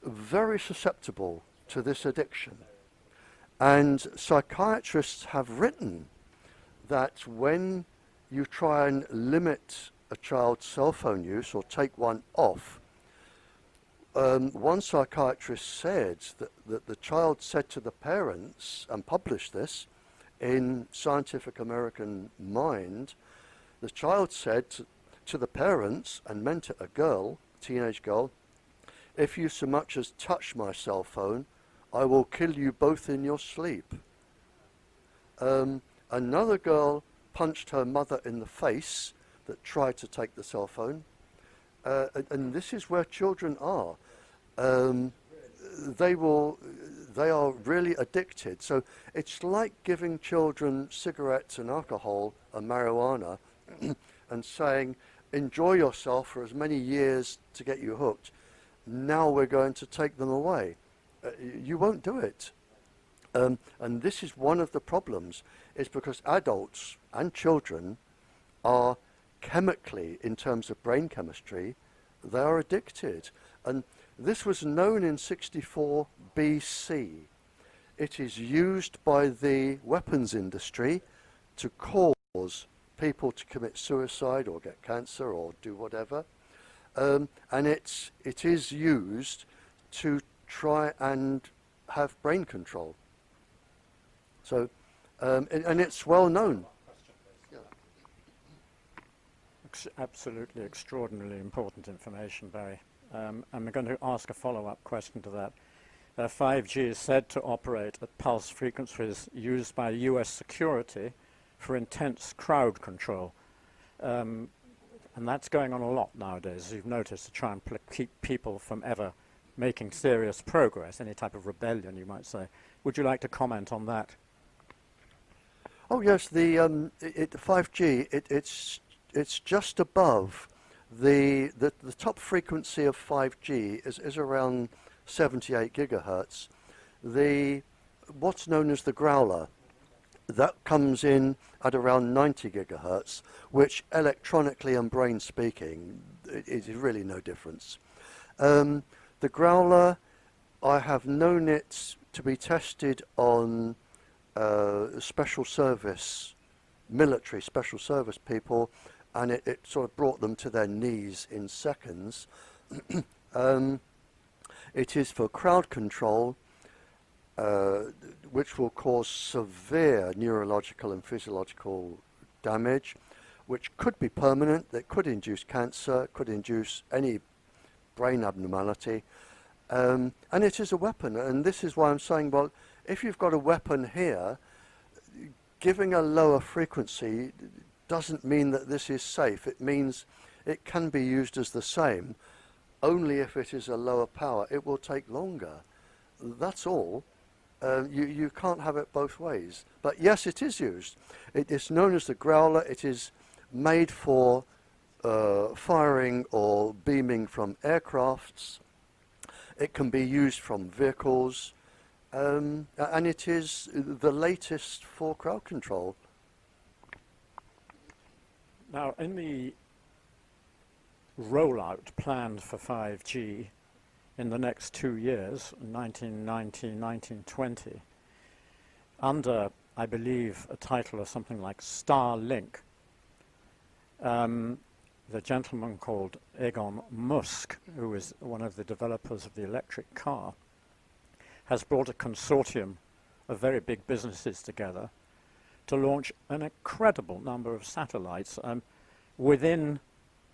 very susceptible to this addiction. And psychiatrists have written that when you try and limit a child's cell phone use or take one off, one psychiatrist said that the child said to the parents, and published this in Scientific American Mind, the child said to the parents, and meant it a girl, teenage girl, if you so much as touch my cell phone, I will kill you both in your sleep. Another girl punched her mother in the face that tried to take the cell phone. And this is where children are. They are really addicted. So it's like giving children cigarettes and alcohol and marijuana and saying, enjoy yourself for as many years to get you hooked. Now we're going to take them away. You won't do it. And this is one of the problems, is because adults and children are chemically, in terms of brain chemistry, they are addicted. And this was known in 64 BC. It is used by the weapons industry to cause people to commit suicide or get cancer or do whatever. And it is used to try and have brain control. So, and it's well known. Absolutely extraordinarily important information, Barry. And we're going to ask a follow-up question to that. 5G is said to operate at pulse frequencies used by US security for intense crowd control. And that's going on a lot nowadays, as you've noticed, to try and keep people from ever making serious progress, any type of rebellion, you might say. Would you like to comment on that? Oh yes, the 5G, it's just above the top frequency of 5G is around 78 gigahertz. What's known as the growler, that comes in at around 90 gigahertz, which electronically and brain speaking, it is really no difference. The growler, I have known it to be tested on special service, military special service people, and it sort of brought them to their knees in seconds. It is for crowd control, which will cause severe neurological and physiological damage, which could be permanent, that could induce cancer, could induce any brain abnormality. And it is a weapon, and this is why I'm saying, well, if you've got a weapon here, giving a lower frequency doesn't mean that this is safe. It means it can be used as the same, only if it is a lower power. It will take longer. That's all. You can't have it both ways. But yes, it is used. It is known as the growler. It is made for firing or beaming from aircrafts. It can be used from vehicles. And it is the latest for crowd control. Now, in the rollout planned for 5G in the next 2 years, 1919, 1920, under, I believe, a title of something like Starlink, the gentleman called Elon Musk, who is one of the developers of the electric car, has brought a consortium of very big businesses together to launch an incredible number of satellites. Within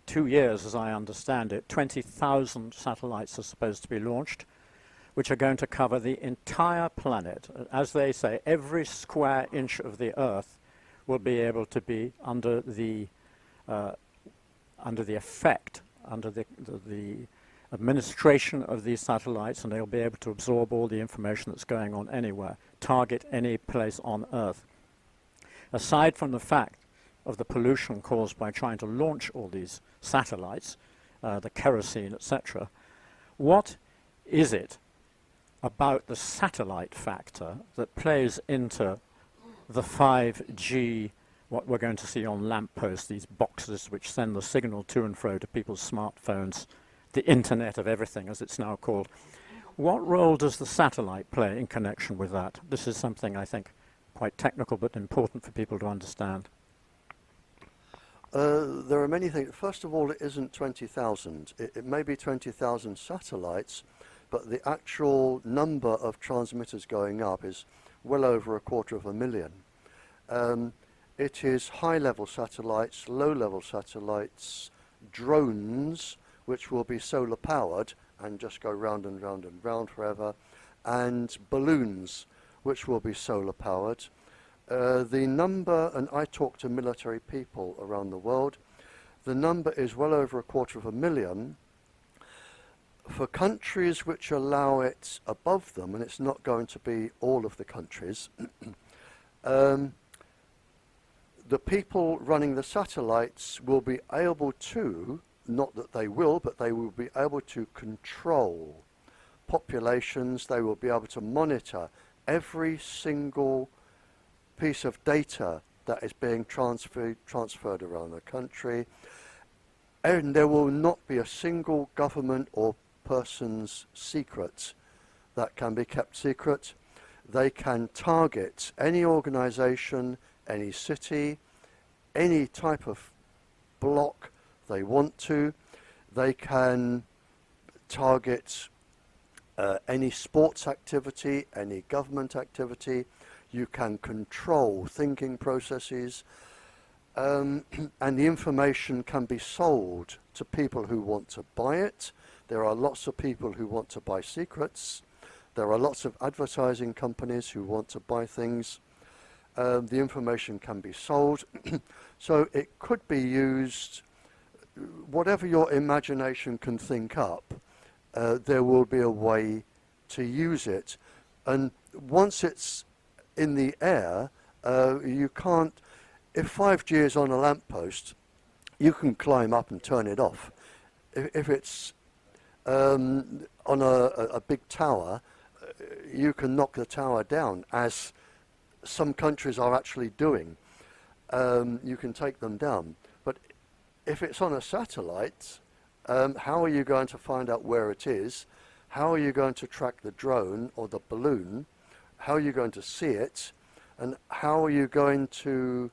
2 years, as I understand it, 20,000 satellites are supposed to be launched, which are going to cover the entire planet. As they say, every square inch of the Earth will be able to be under the effect, under the administration of these satellites, and they'll be able to absorb all the information that's going on anywhere, target any place on Earth. Aside from the fact of the pollution caused by trying to launch all these satellites, the kerosene, etc., what is it about the satellite factor that plays into the 5G, what we're going to see on lampposts, these boxes which send the signal to and fro to people's smartphones, the Internet of Everything, as it's now called? What role does the satellite play in connection with that? This is something, I think, quite technical but important for people to understand. There are many things. First of all, it isn't 20,000. It may be 20,000 satellites, but the actual number of transmitters going up is well over 250,000. It is high-level satellites, low-level satellites, drones, which will be solar-powered and just go round and round and round forever, and balloons, which will be solar-powered. The number, and I talk to military people around the world, the number is well over 250,000. For countries which allow it above them, and it's not going to be all of the countries, the people running the satellites will be able to, not that they will, but they will be able to control populations. They will be able to monitor every single piece of data that is being transferred around the country, and there will not be a single government or person's secret that can be kept secret. They can target any organization, any city, any type of block they want to. They can target any sports activity, any government activity. You can control thinking processes, and the information can be sold to people who want to buy it. There are lots of people who want to buy secrets. There are lots of advertising companies who want to buy things. The information can be sold. So it could be used, whatever your imagination can think up, there will be a way to use it. And once it's in the air, you can't, if 5G is on a lamppost, you can climb up and turn it off. If it's on a big tower, you can knock the tower down, as some countries are actually doing. You can take them down. But if it's on a satellite, how are you going to find out where it is? How are you going to track the drone or the balloon? How are you going to see it? And how are you going to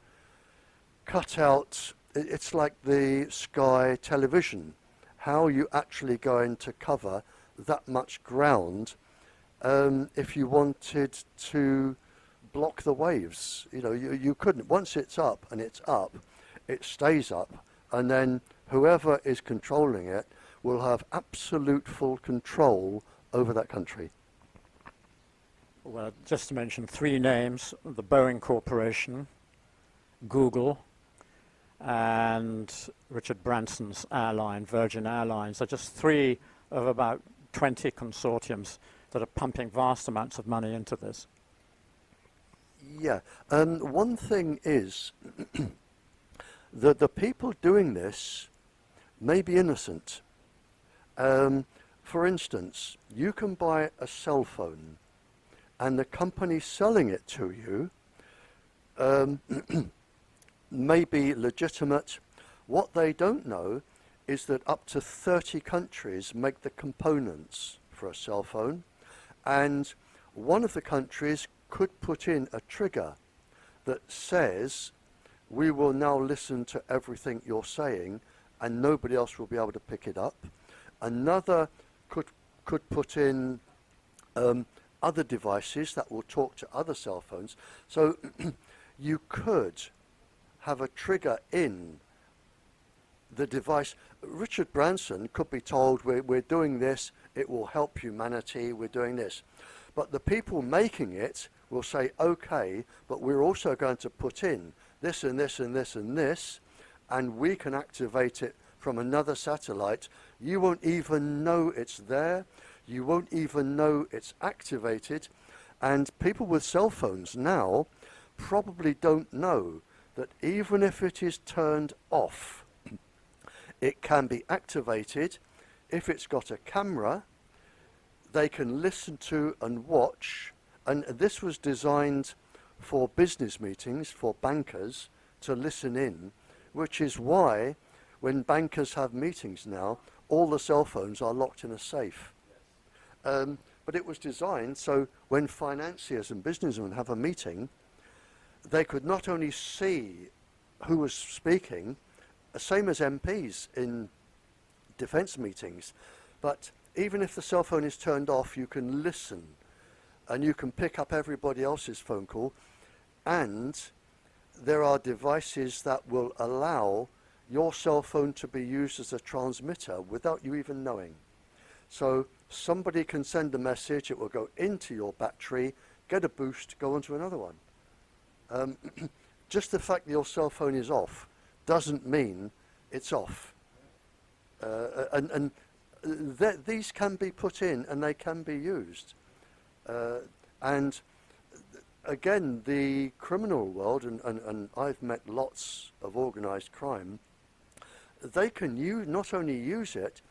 cut out, it's like the Sky television. How are you actually going to cover that much ground if you wanted to block the waves? You know, you couldn't. Once it's up and it's up, it stays up, and then whoever is controlling it will have absolute full control over that country. Well, just to mention three names: the Boeing Corporation, Google, and Richard Branson's airline, Virgin Airlines, are just three of about 20 consortiums that are pumping vast amounts of money into this. Yeah, one thing is that the people doing this may be innocent. For instance, you can buy a cell phone, and the company selling it to you may be legitimate. What they don't know is that up to 30 countries make the components for a cell phone, and one of the countries could put in a trigger that says, we will now listen to everything you're saying, and nobody else will be able to pick it up. Another could put in other devices that will talk to other cell phones. So you could have a trigger in the device. Richard Branson could be told, we're doing this, it will help humanity, we're doing this. But the people making it will say, okay, but we're also going to put in this and this and this and this, and we can activate it from another satellite. You won't even know it's there. You won't even know it's activated. And people with cell phones now probably don't know that even if it is turned off, it can be activated. If it's got a camera, they can listen to and watch. And this was designed for business meetings, for bankers to listen in, which is why when bankers have meetings now, all the cell phones are locked in a safe. But it was designed so when financiers and businessmen have a meeting, they could not only see who was speaking, same as MPs in defence meetings, but even if the cell phone is turned off, you can listen and you can pick up everybody else's phone call, and there are devices that will allow your cell phone to be used as a transmitter without you even knowing. So somebody can send a message, it will go into your battery, get a boost, go on to another one. Just the fact that your cell phone is off doesn't mean it's off. These can be put in and they can be used. And again, the criminal world, and I've met lots of organised crime, they can not only use it,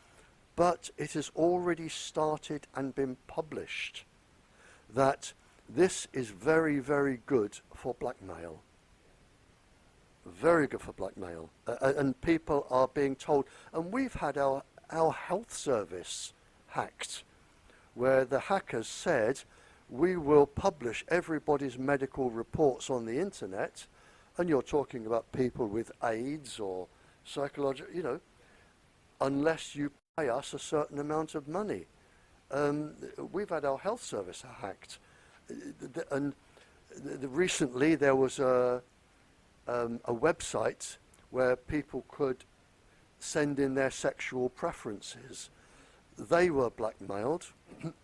but it has already started and been published that this is very, very good for blackmail. very good for blackmail. And people are being told, and we've had our health service hacked, where the hackers said, we will publish everybody's medical reports on the internet, and you're talking about people with AIDS or psychological, you know, unless you pay us a certain amount of money. We've had our health service hacked. And recently there was a website where people could send in their sexual preferences. They were blackmailed.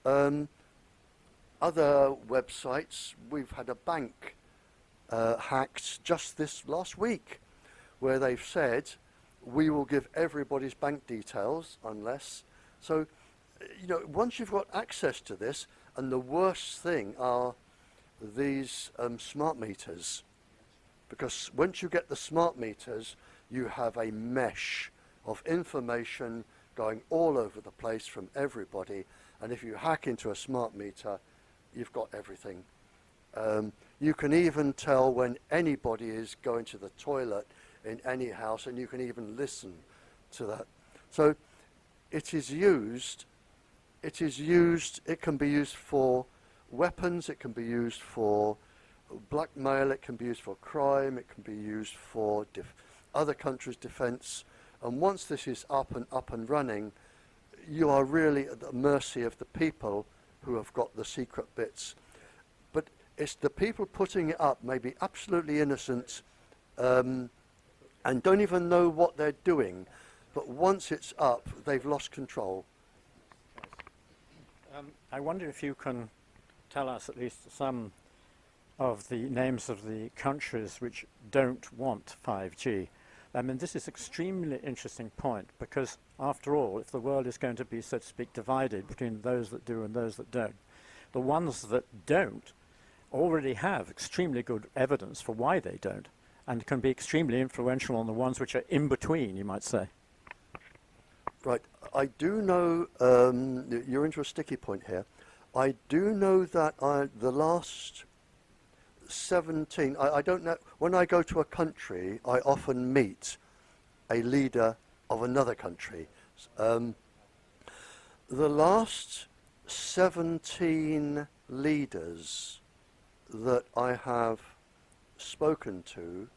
Other websites, we've had a bank hacked just this last week, where they've said, we will give everybody's bank details unless. So, you know, once you've got access to this, and the worst thing are these smart meters, because once you get the smart meters, you have a mesh of information going all over the place from everybody, and if you hack into a smart meter, you've got everything. You can even tell when anybody is going to the toilet in any house, and you can even listen to that. So it is used, it can be used for weapons, it can be used for blackmail, it can be used for crime, it can be used for other countries' defense. And once this is up and running, you are really at the mercy of the people who have got the secret bits. But it's the people putting it up may be absolutely innocent and don't even know what they're doing. But once it's up, they've lost control. I wonder if you can tell us at least some of the names of the countries which don't want 5G. I mean, this is an extremely interesting point, because after all, if the world is going to be, so to speak, divided between those that do and those that don't, the ones that don't already have extremely good evidence for why they don't, and can be extremely influential on the ones which are in between, you might say. Right. I do know, you're into a sticky point here. I do know that the last 17, I don't know, when I go to a country, I often meet a leader of another country. The last 17 leaders that I have spoken to,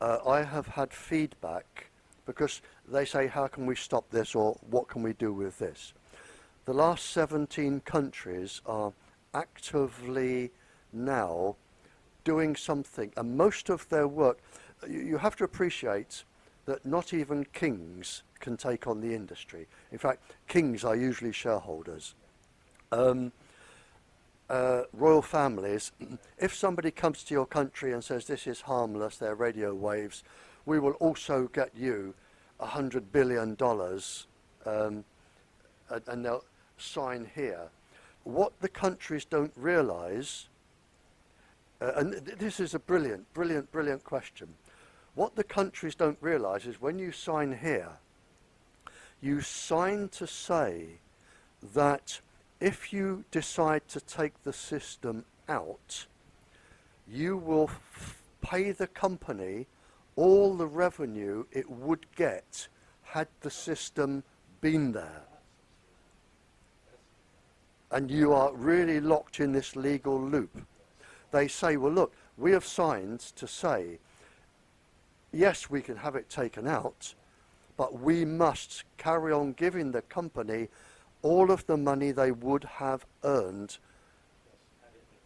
I have had feedback, because they say, how can we stop this, or what can we do with this? The last 17 countries are actively now doing something, and most of their work, you have to appreciate that not even kings can take on the industry. In fact, kings are usually shareholders. Royal families, if somebody comes to your country and says this is harmless, they're radio waves, we will also get you $100 billion, and they'll sign here. What the countries don't realise, and this is a brilliant question. What the countries don't realise is when you sign here, you sign to say that if you decide to take the system out, you will pay the company all the revenue it would get had the system been there. And you are really locked in this legal loop. They say, well, look, we have signed to say, yes, we can have it taken out, but we must carry on giving the company all of the money they would have earned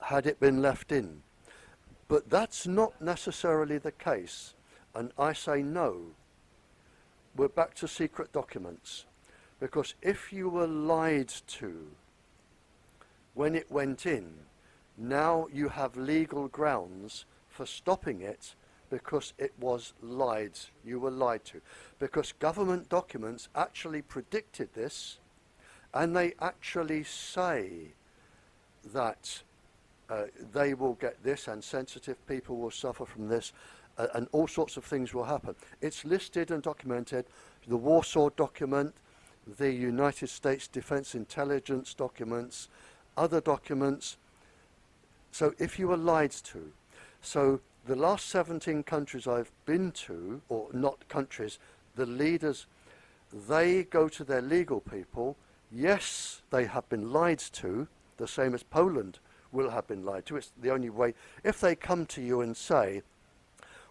had it been left in. But that's not necessarily the case. And I say no. We're back to secret documents. Because if you were lied to when it went in, now you have legal grounds for stopping it, because it was lied. You were lied to. Because government documents actually predicted this, and they actually say that they will get this, and sensitive people will suffer from this, and all sorts of things will happen. It's listed and documented. The Warsaw document, the United States Defense Intelligence documents, other documents. So if you were lied to, so the last 17 countries I've been to, or not countries, the leaders, they go to their legal people. Yes, they have been lied to, the same as Poland will have been lied to. It's the only way. If they come to you and say,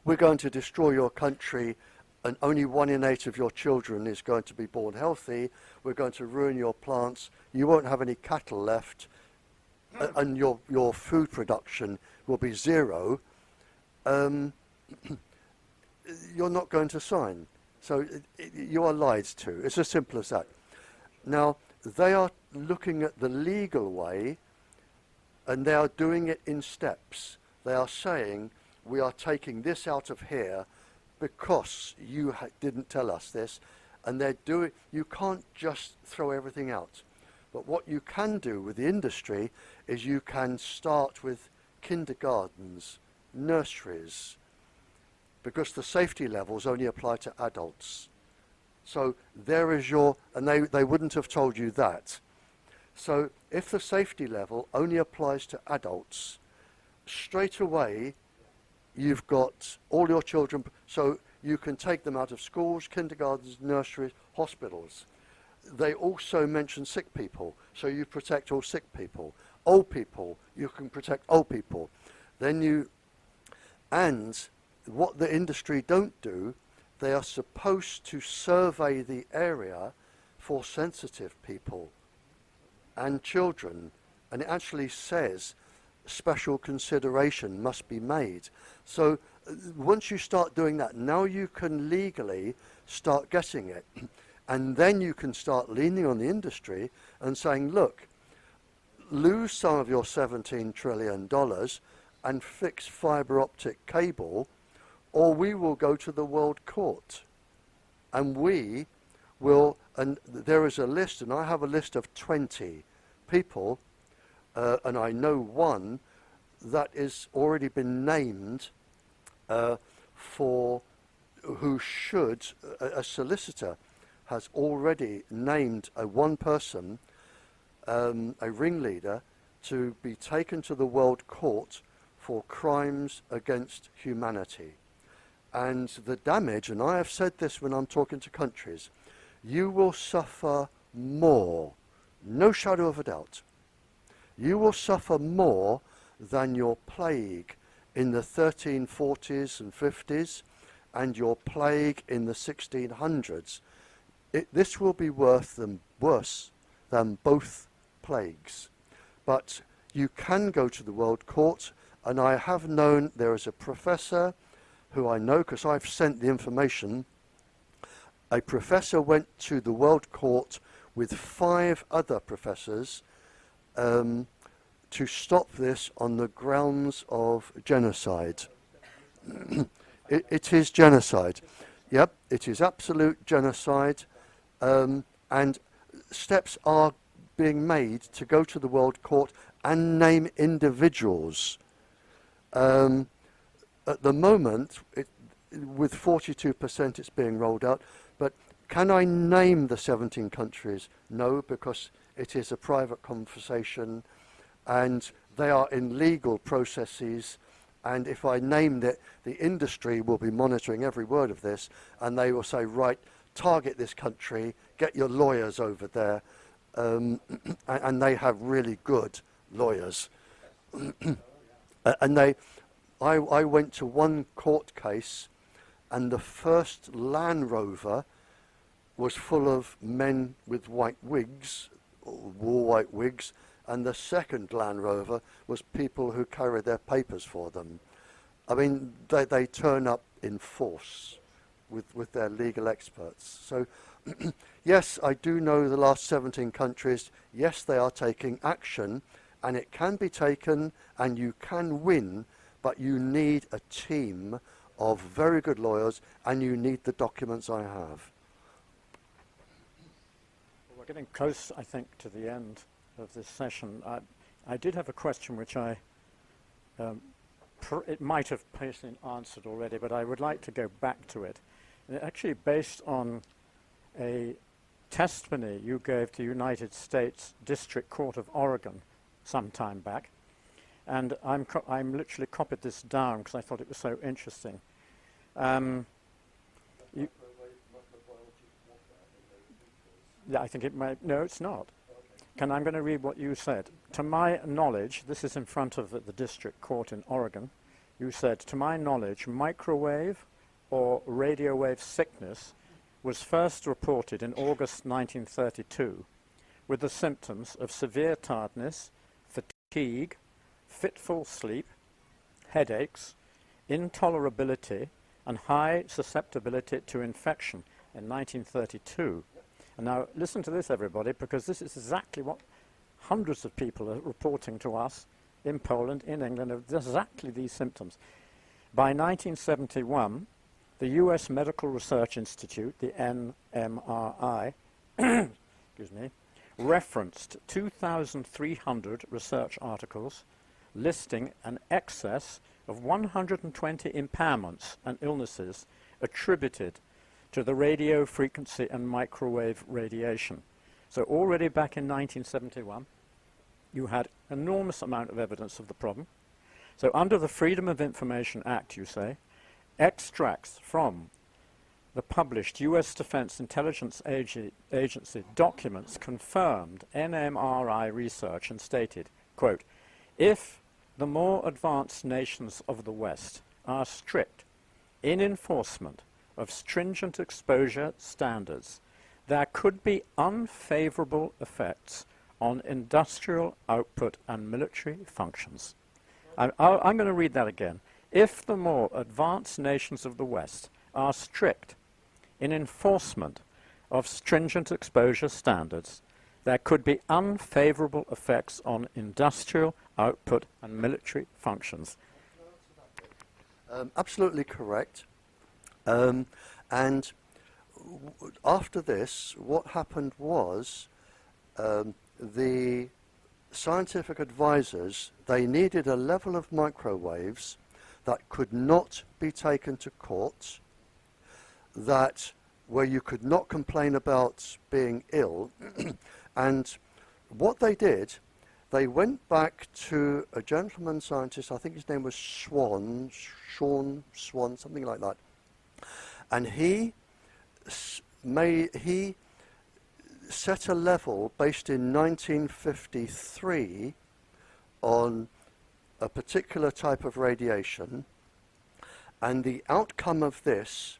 we're going to destroy your country and only 1 in 8 of your children is going to be born healthy, we're going to ruin your plants, you won't have any cattle left, and your food production will be zero, you're not going to sign. So you are lied to. It's as simple as that. Now, they are looking at the legal way, and they are doing it in steps. They are saying, we are taking this out of here because you didn't tell us this, and they're doing. You can't just throw everything out. But what you can do with the industry is you can start with kindergartens, nurseries, because the safety levels only apply to adults. So there is your, and they wouldn't have told you that. So if the safety level only applies to adults, straight away you've got all your children, so you can take them out of schools, kindergartens, nurseries, hospitals. They also mention sick people, so you protect all sick people. Old people, you can protect old people. And what the industry don't do, they are supposed to survey the area for sensitive people and children, and it actually says special consideration must be made. So once you start doing that, now you can legally start getting it. And then you can start leaning on the industry and saying, look, lose some of your $17 trillion and fix fiber optic cable, or we will go to the World Court. And we will, and there is a list, and I have a list of 20 people, and I know one that is already been named for who should, a solicitor has already named one person, a ringleader, to be taken to the World Court for crimes against humanity. And the damage, and I have said this when I'm talking to countries, you will suffer more, no shadow of a doubt. You will suffer more than your plague in the 1340s and 50s and your plague in the 1600s. This will be worse than both plagues. But you can go to the World Court, and I have known there is a professor who I know because I've sent the information. A professor went to the World Court with 5 other professors to stop this on the grounds of genocide. It is genocide. Yep, it is absolute genocide. And steps are being made to go to the World Court and name individuals. At the moment, with 42% it's being rolled out, but can I name the 17 countries? No, because it is a private conversation and they are in legal processes, and if I named it, the industry will be monitoring every word of this, and they will say, right, target this country, get your lawyers over there, and they have really good lawyers. And I went to one court case, and the first Land Rover was full of men with white wigs, or wore white wigs, and the second Land Rover was people who carried their papers for them. I mean, they turn up in force with their legal experts. So, yes, I do know the last 17 countries, yes, they are taking action, and it can be taken, and you can win, but you need a team of very good lawyers, and you need the documents I have. We're getting close, I think, to the end of this session. I did have a question which it might have partially answered already, but I would like to go back to it. And actually based on a testimony you gave to United States District Court of Oregon some time back, and I'm literally copied this down because I thought it was so interesting. Yeah, I think it might. No, it's not. I'm going to read what you said. To my knowledge, this is in front of the district court in Oregon. You said, to my knowledge, microwave or radio wave sickness was first reported in August 1932 with the symptoms of severe tiredness, fatigue, fitful sleep, headaches, intolerability, and high susceptibility to infection in 1932. And now listen to this, everybody, because this is exactly what hundreds of people are reporting to us in Poland, in England, of exactly these symptoms. By 1971, the US Medical Research Institute, the NMRI, excuse me, referenced 2,300 research articles listing an excess of 120 impairments and illnesses attributed to the radio frequency and microwave radiation. So already back in 1971, you had enormous amount of evidence of the problem. So under the Freedom of Information Act, you say, extracts from the published US Defense Intelligence Agency documents confirmed NMRI research and stated, quote, if the more advanced nations of the West are strict in enforcement of stringent exposure standards, there could be unfavorable effects on industrial output and military functions. I'm going to read that again. If the more advanced nations of the West are strict in enforcement of stringent exposure standards, there could be unfavorable effects on industrial output and military functions. Absolutely correct. And after this, what happened was the scientific advisors, they needed a level of microwaves that could not be taken to court, that where you could not complain about being ill. And what they did, they went back to a gentleman scientist, I think his name was Sean Swan, something like that. And he set a level based in 1953 on a particular type of radiation, and the outcome of this,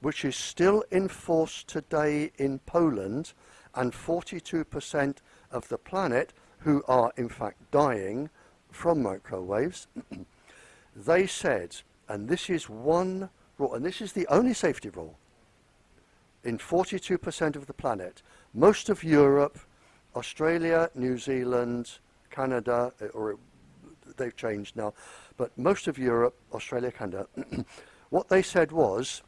which is still in force today in Poland, and 42% of the planet who are in fact dying from microwaves, they said, and this is one rule, and this is the only safety rule, in 42% of the planet, most of Europe, Australia, New Zealand, Canada, or they've changed now, but most of Europe, Australia, Canada, what they said was,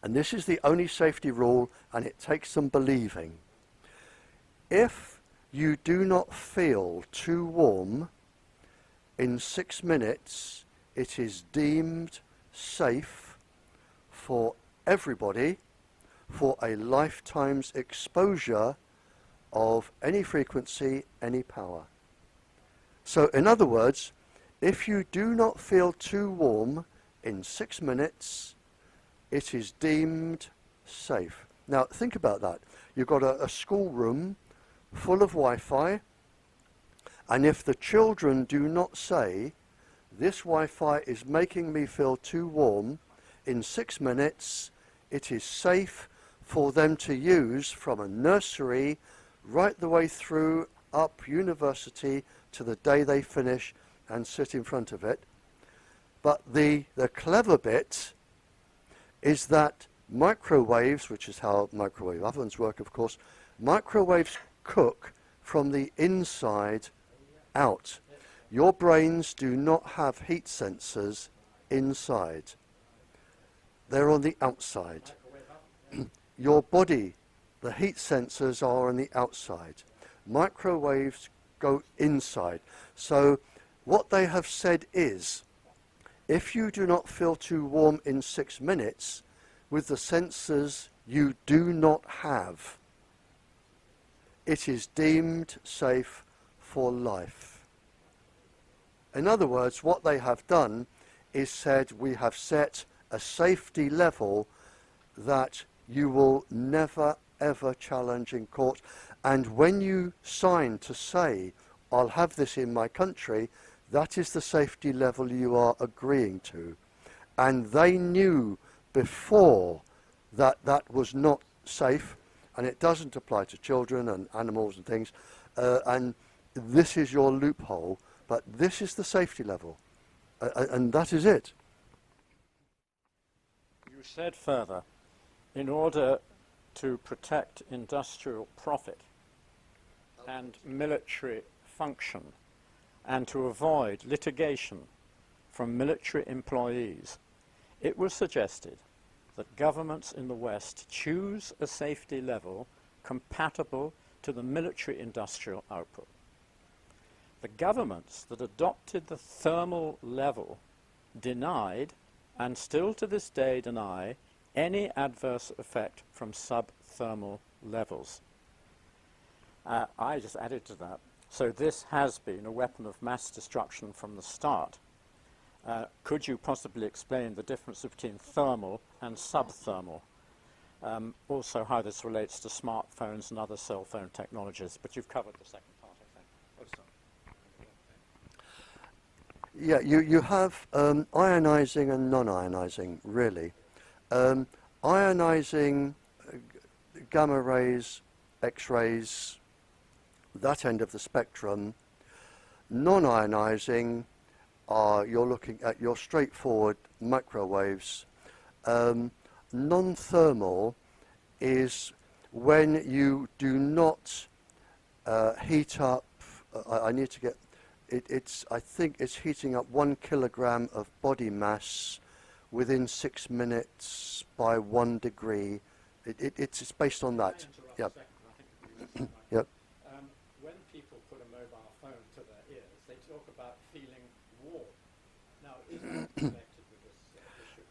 and this is the only safety rule, and it takes some believing, if you do not feel too warm in 6 minutes, it is deemed safe for everybody for a lifetime's exposure of any frequency, any power. So in other words, if you do not feel too warm in 6 minutes, it is deemed safe. Now think about that. You've got a schoolroom full of Wi-Fi, and if the children do not say, this Wi-Fi is making me feel too warm, in 6 minutes it is safe for them to use from a nursery right the way through up university to the day they finish and sit in front of it. But the clever bit is that microwaves, which is how microwave ovens work, of course, microwaves cook from the inside out. Your brains do not have heat sensors inside. They're on the outside. Your body, the heat sensors are on the outside. Microwaves go inside. So what they have said is, if you do not feel too warm in 6 minutes with the sensors you do not have, it is deemed safe for life. In other words, what they have done is said, we have set a safety level that you will never ever challenge in court. And when you sign to say, I'll have this in my country, that is the safety level you are agreeing to. And they knew before that that was not safe, and it doesn't apply to children and animals and things, and this is your loophole, but this is the safety level, and that is it. You said further, in order to protect industrial profit and military function, and to avoid litigation from military employees, it was suggested that governments in the West choose a safety level compatible to the military industrial output. The governments that adopted the thermal level denied, and still to this day deny, any adverse effect from subthermal levels. I just added to that. So this has been a weapon of mass destruction from the start. Could you possibly explain the difference between thermal and subthermal? Also how this relates to smartphones and other cell phone technologies, but you've covered the second part, I think. Yeah, you have ionizing and non-ionizing, really. Ionizing, gamma rays, X-rays, that end of the spectrum. Non-ionizing are, you're looking at your straightforward microwaves. Non-thermal is when you do not heat up, I need to get, I think it's heating up 1 kilogram of body mass within 6 minutes by 1 degree. It's based on that. Yep. Yep. When people put a mobile phone to their ears, they talk about feeling warm. Now, is that connected with this issue?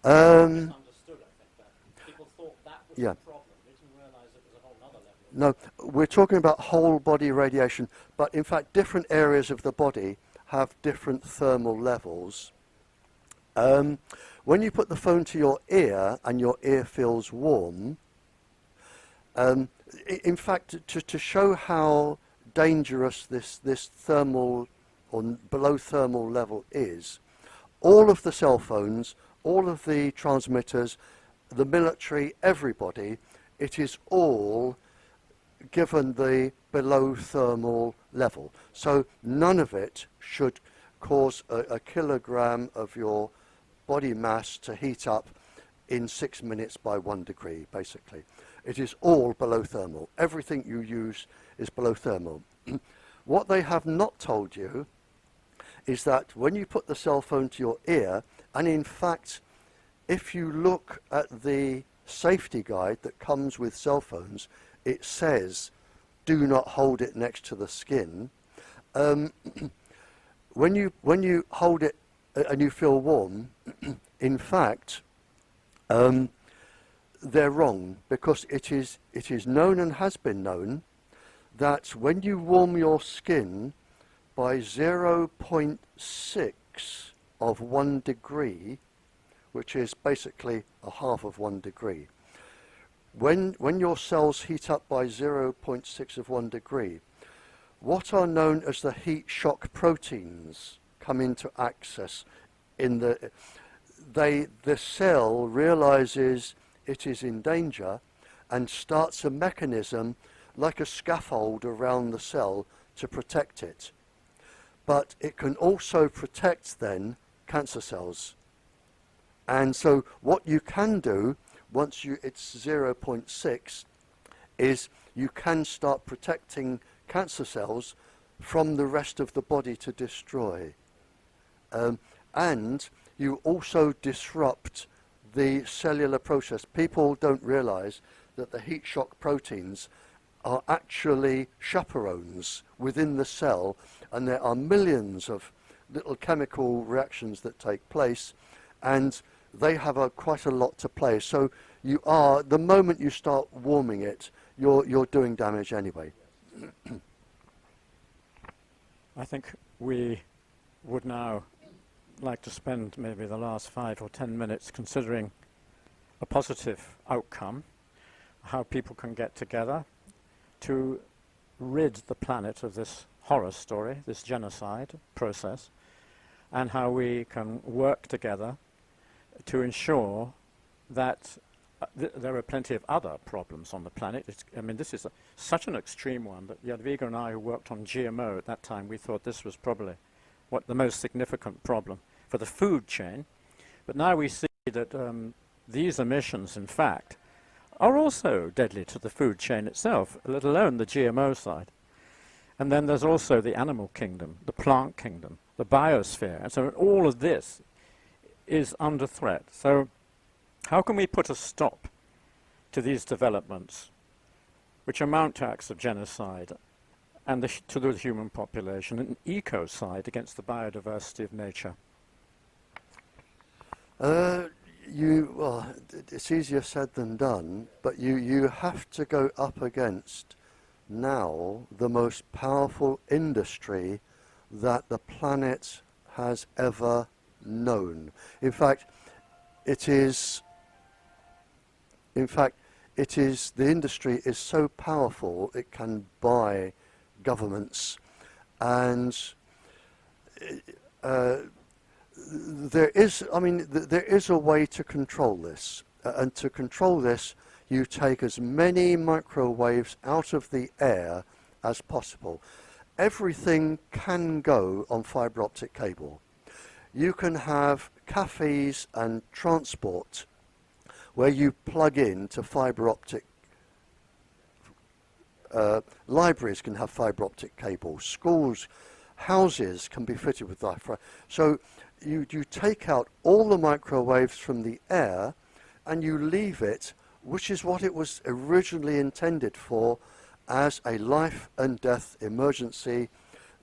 Misunderstood, I think, that. People thought that was the problem. They didn't realize it was a whole other level. No, we're talking about whole body radiation, but in fact different areas of the body have different thermal levels. When you put the phone to your ear and your ear feels warm, in fact, to show how dangerous this thermal or below thermal level is, all of the cell phones, all of the transmitters, the military, everybody, it is all given the below thermal level. So none of it should cause a kilogram of your body mass to heat up in 6 minutes by 1 degree, basically. It is all below thermal. Everything you use is below thermal. What they have not told you is that when you put the cell phone to your ear, and in fact, if you look at the safety guide that comes with cell phones, it says, do not hold it next to the skin. When you hold it and you feel warm, in fact, they're wrong, because it is known and has been known that when you warm your skin by 0.6 of 1 degree, which is basically a half of 1 degree, when your cells heat up by 0.6 of 1 degree, what are known as the heat shock proteins come into access. The cell realizes it is in danger and starts a mechanism like a scaffold around the cell to protect it. But it can also protect then cancer cells. And so what you can do once it's 0.6 is you can start protecting cancer cells from the rest of the body to destroy. And you also disrupt the cellular process. People don't realize that the heat shock proteins are actually chaperones within the cell, and there are millions of little chemical reactions that take place, and they have quite a lot to play. So the moment you start warming it, you're doing damage anyway. I think we would now like to spend maybe the last 5 or 10 minutes considering a positive outcome, how people can get together to rid the planet of this horror story, this genocide process, and how we can work together to ensure that there are plenty of other problems on the planet. I mean, this is such an extreme one that Jadwiga and I, who worked on GMO at that time, we thought this was probably what the most significant problem for the food chain. But now we see that these emissions, in fact, are also deadly to the food chain itself, let alone the GMO side. And then there's also the animal kingdom, the plant kingdom, the biosphere. And so all of this is under threat. So how can we put a stop to these developments, which amount to acts of genocide, and to the human population, an ecocide against the biodiversity of nature? Well, it's easier said than done, but you have to go up against now the most powerful industry that the planet has ever known. In fact, the industry is so powerful it can buy governments, and there is a way to control this, and to control this you take as many microwaves out of the air as possible. Everything can go on fibre optic cable. You can have cafes and transport where you plug in to fibre optic. Libraries can have fibre optic cable. Schools, houses can be fitted with that. So you take out all the microwaves from the air and you leave it, which is what it was originally intended for, as a life and death emergency.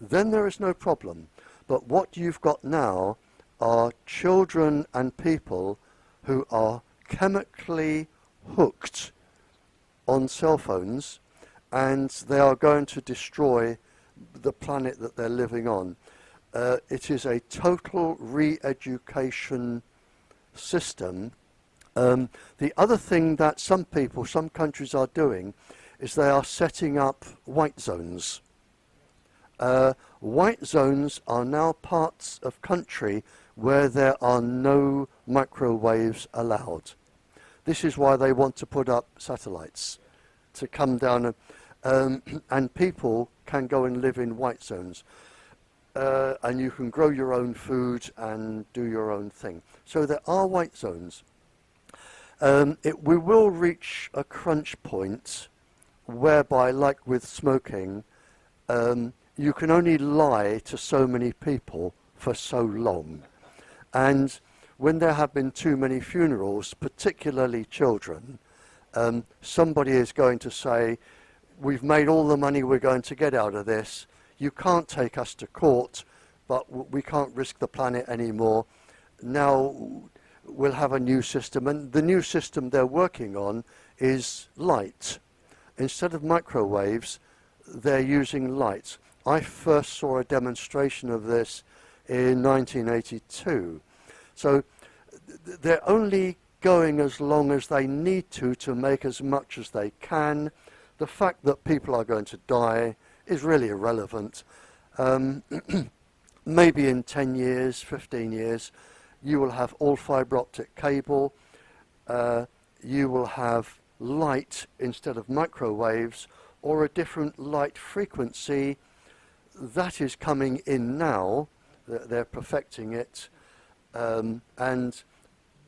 Then there is no problem. But what you've got now are children and people who are chemically hooked on cell phones, and they are going to destroy the planet that they're living on. It is a total re-education system. The other thing that some countries are doing is they are setting up white zones. White zones are now parts of country where there are no microwaves allowed. This is why they want to put up satellites to come down, and people can go and live in white zones. And you can grow your own food and do your own thing. So there are white zones. We will reach a crunch point whereby, like with smoking, you can only lie to so many people for so long. And when there have been too many funerals, particularly children, somebody is going to say, we've made all the money we're going to get out of this. You can't take us to court, but we can't risk the planet anymore. Now we'll have a new system, and the new system they're working on is light. Instead of microwaves, they're using light. I first saw a demonstration of this in 1982. So they're only going as long as they need to make as much as they can. The fact that people are going to die is really irrelevant. Maybe in 10 years, 15 years, you will have all fibre optic cable. You will have light instead of microwaves, or a different light frequency. That is coming in now. They're perfecting it. And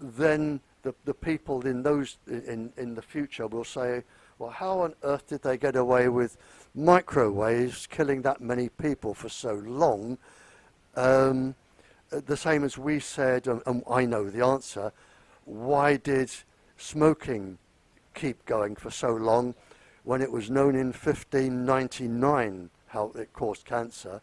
then the people in the future will say, well, how on earth did they get away with microwaves killing that many people for so long? The same as we said, and I know the answer, why did smoking keep going for so long when it was known in 1599 how it caused cancer?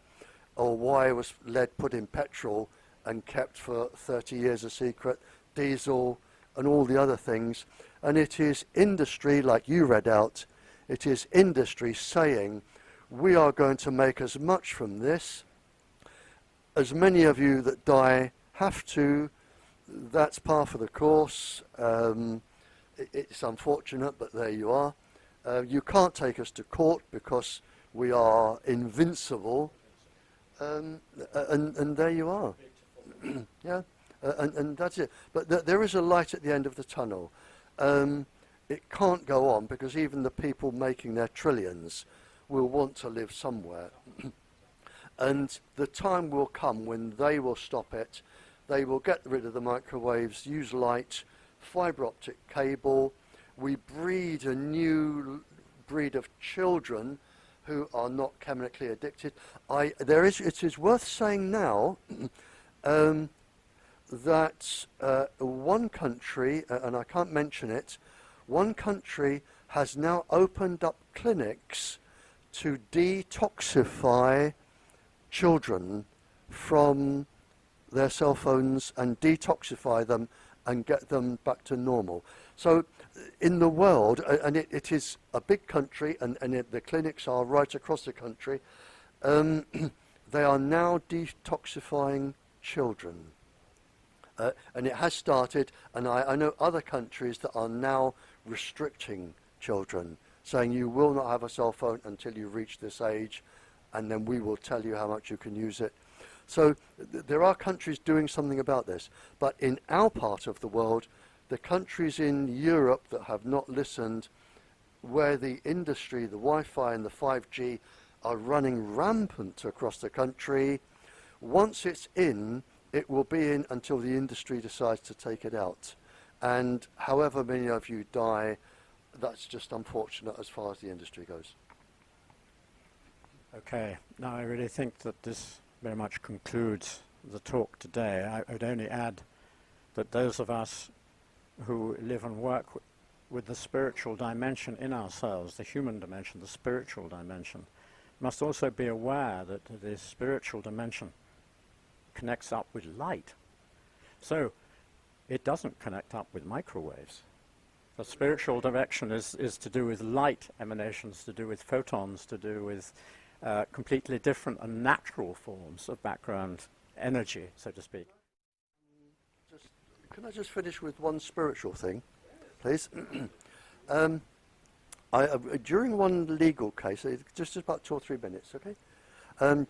Or why was lead put in petrol and kept for 30 years a secret, diesel and all the other things? And it is industry, like you read out, it is industry saying, we are going to make as much from this as many of you that die have to, that's par for the course. It's unfortunate, but there you are. You can't take us to court because we are invincible, and there you are. Yeah, and that's it. But there is a light at the end of the tunnel. It can't go on because even the people making their trillions will want to live somewhere. And the time will come when they will stop it. They will get rid of the microwaves, use light, fibre optic cable. We breed a new breed of children who are not chemically addicted. It is worth saying now that one country, and I can't mention it, one country has now opened up clinics to detoxify children from their cell phones and detoxify them and get them back to normal. So in the world, and it is a big country, and the clinics are right across the country, they are now detoxifying children. And it has started, and I know other countries that are now restricting children, saying you will not have a cell phone until you reach this age, and then we will tell you how much you can use it. So there are countries doing something about this. But in our part of the world, the countries in Europe that have not listened, where the industry, the Wi-Fi and the 5G are running rampant across the country, once it's in, it will be in until the industry decides to take it out. And however many of you die, that's just unfortunate as far as the industry goes. Okay, now I really think that this very much concludes the talk today. I would only add that those of us who live and work with the spiritual dimension in ourselves, the human dimension, the spiritual dimension, must also be aware that the spiritual dimension connects up with light. So it doesn't connect up with microwaves. The spiritual direction is to do with light emanations, to do with photons, to do with completely different and natural forms of background energy, so to speak. Can I just finish with one spiritual thing, please? During one legal case, just about 2 or 3 minutes, okay?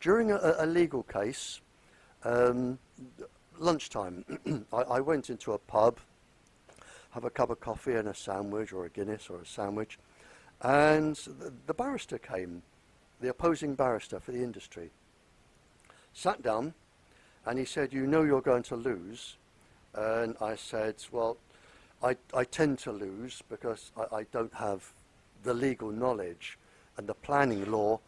During a legal case, lunchtime, I went into a pub, have a cup of coffee and a sandwich, or a Guinness or a sandwich, and the barrister came, the opposing barrister for the industry, sat down, and he said, "You know you're going to lose." And I said, "Well, I tend to lose because I don't have the legal knowledge and the planning law.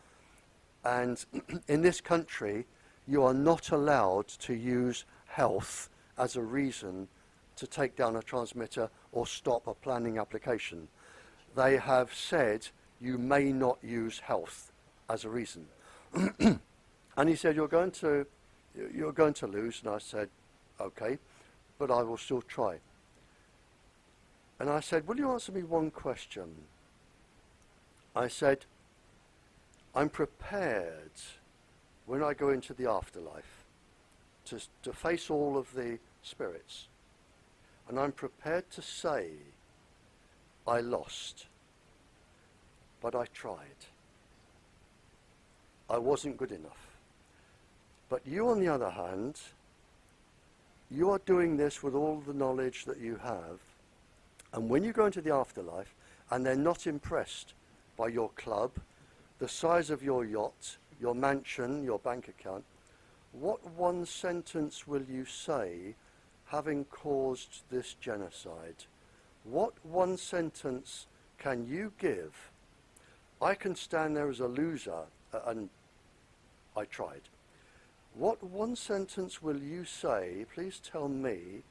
And in this country, you are not allowed to use health as a reason to take down a transmitter or stop a planning application. They have said you may not use health as a reason." And he said, you're going to lose. And I said, "Okay, but I will still try." And I said, "Will you answer me one question?" I said, "I'm prepared when I go into the afterlife to face all of the spirits, and I'm prepared to say I lost, but I tried. I wasn't good enough. But you, on the other hand, you are doing this with all the knowledge that you have, and when you go into the afterlife and they're not impressed by your club, the size of your yacht, your mansion, your bank account, what one sentence will you say having caused this genocide? What one sentence can you give? I can stand there as a loser, and I tried. What one sentence will you say, please tell me,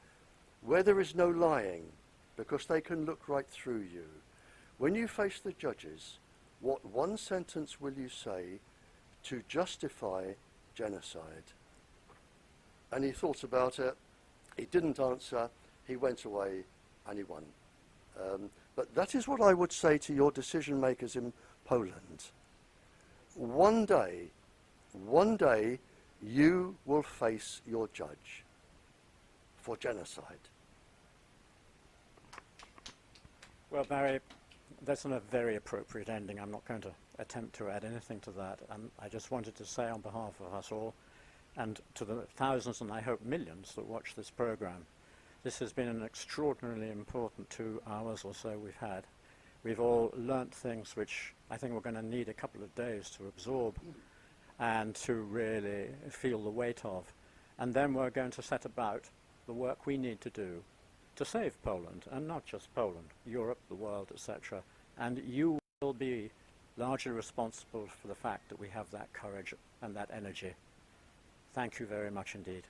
where there is no lying, because they can look right through you? When you face the judges, what one sentence will you say to justify genocide?" And he thought about it. He didn't answer. He went away and he won. But that is what I would say to your decision makers in Poland. One day, you will face your judge for genocide. Well, Barry, that's a very appropriate ending. I'm not going to attempt to add anything to that. And I just wanted to say on behalf of us all, and to the thousands and I hope millions that watch this program, this has been an extraordinarily important 2 hours or so we've had. We've all learnt things which I think we're going to need a couple of days to absorb and to really feel the weight of. And then we're going to set about the work we need to do to save Poland, and not just Poland, Europe, the world, etc. And you will be largely responsible for the fact that we have that courage and that energy. Thank you very much indeed.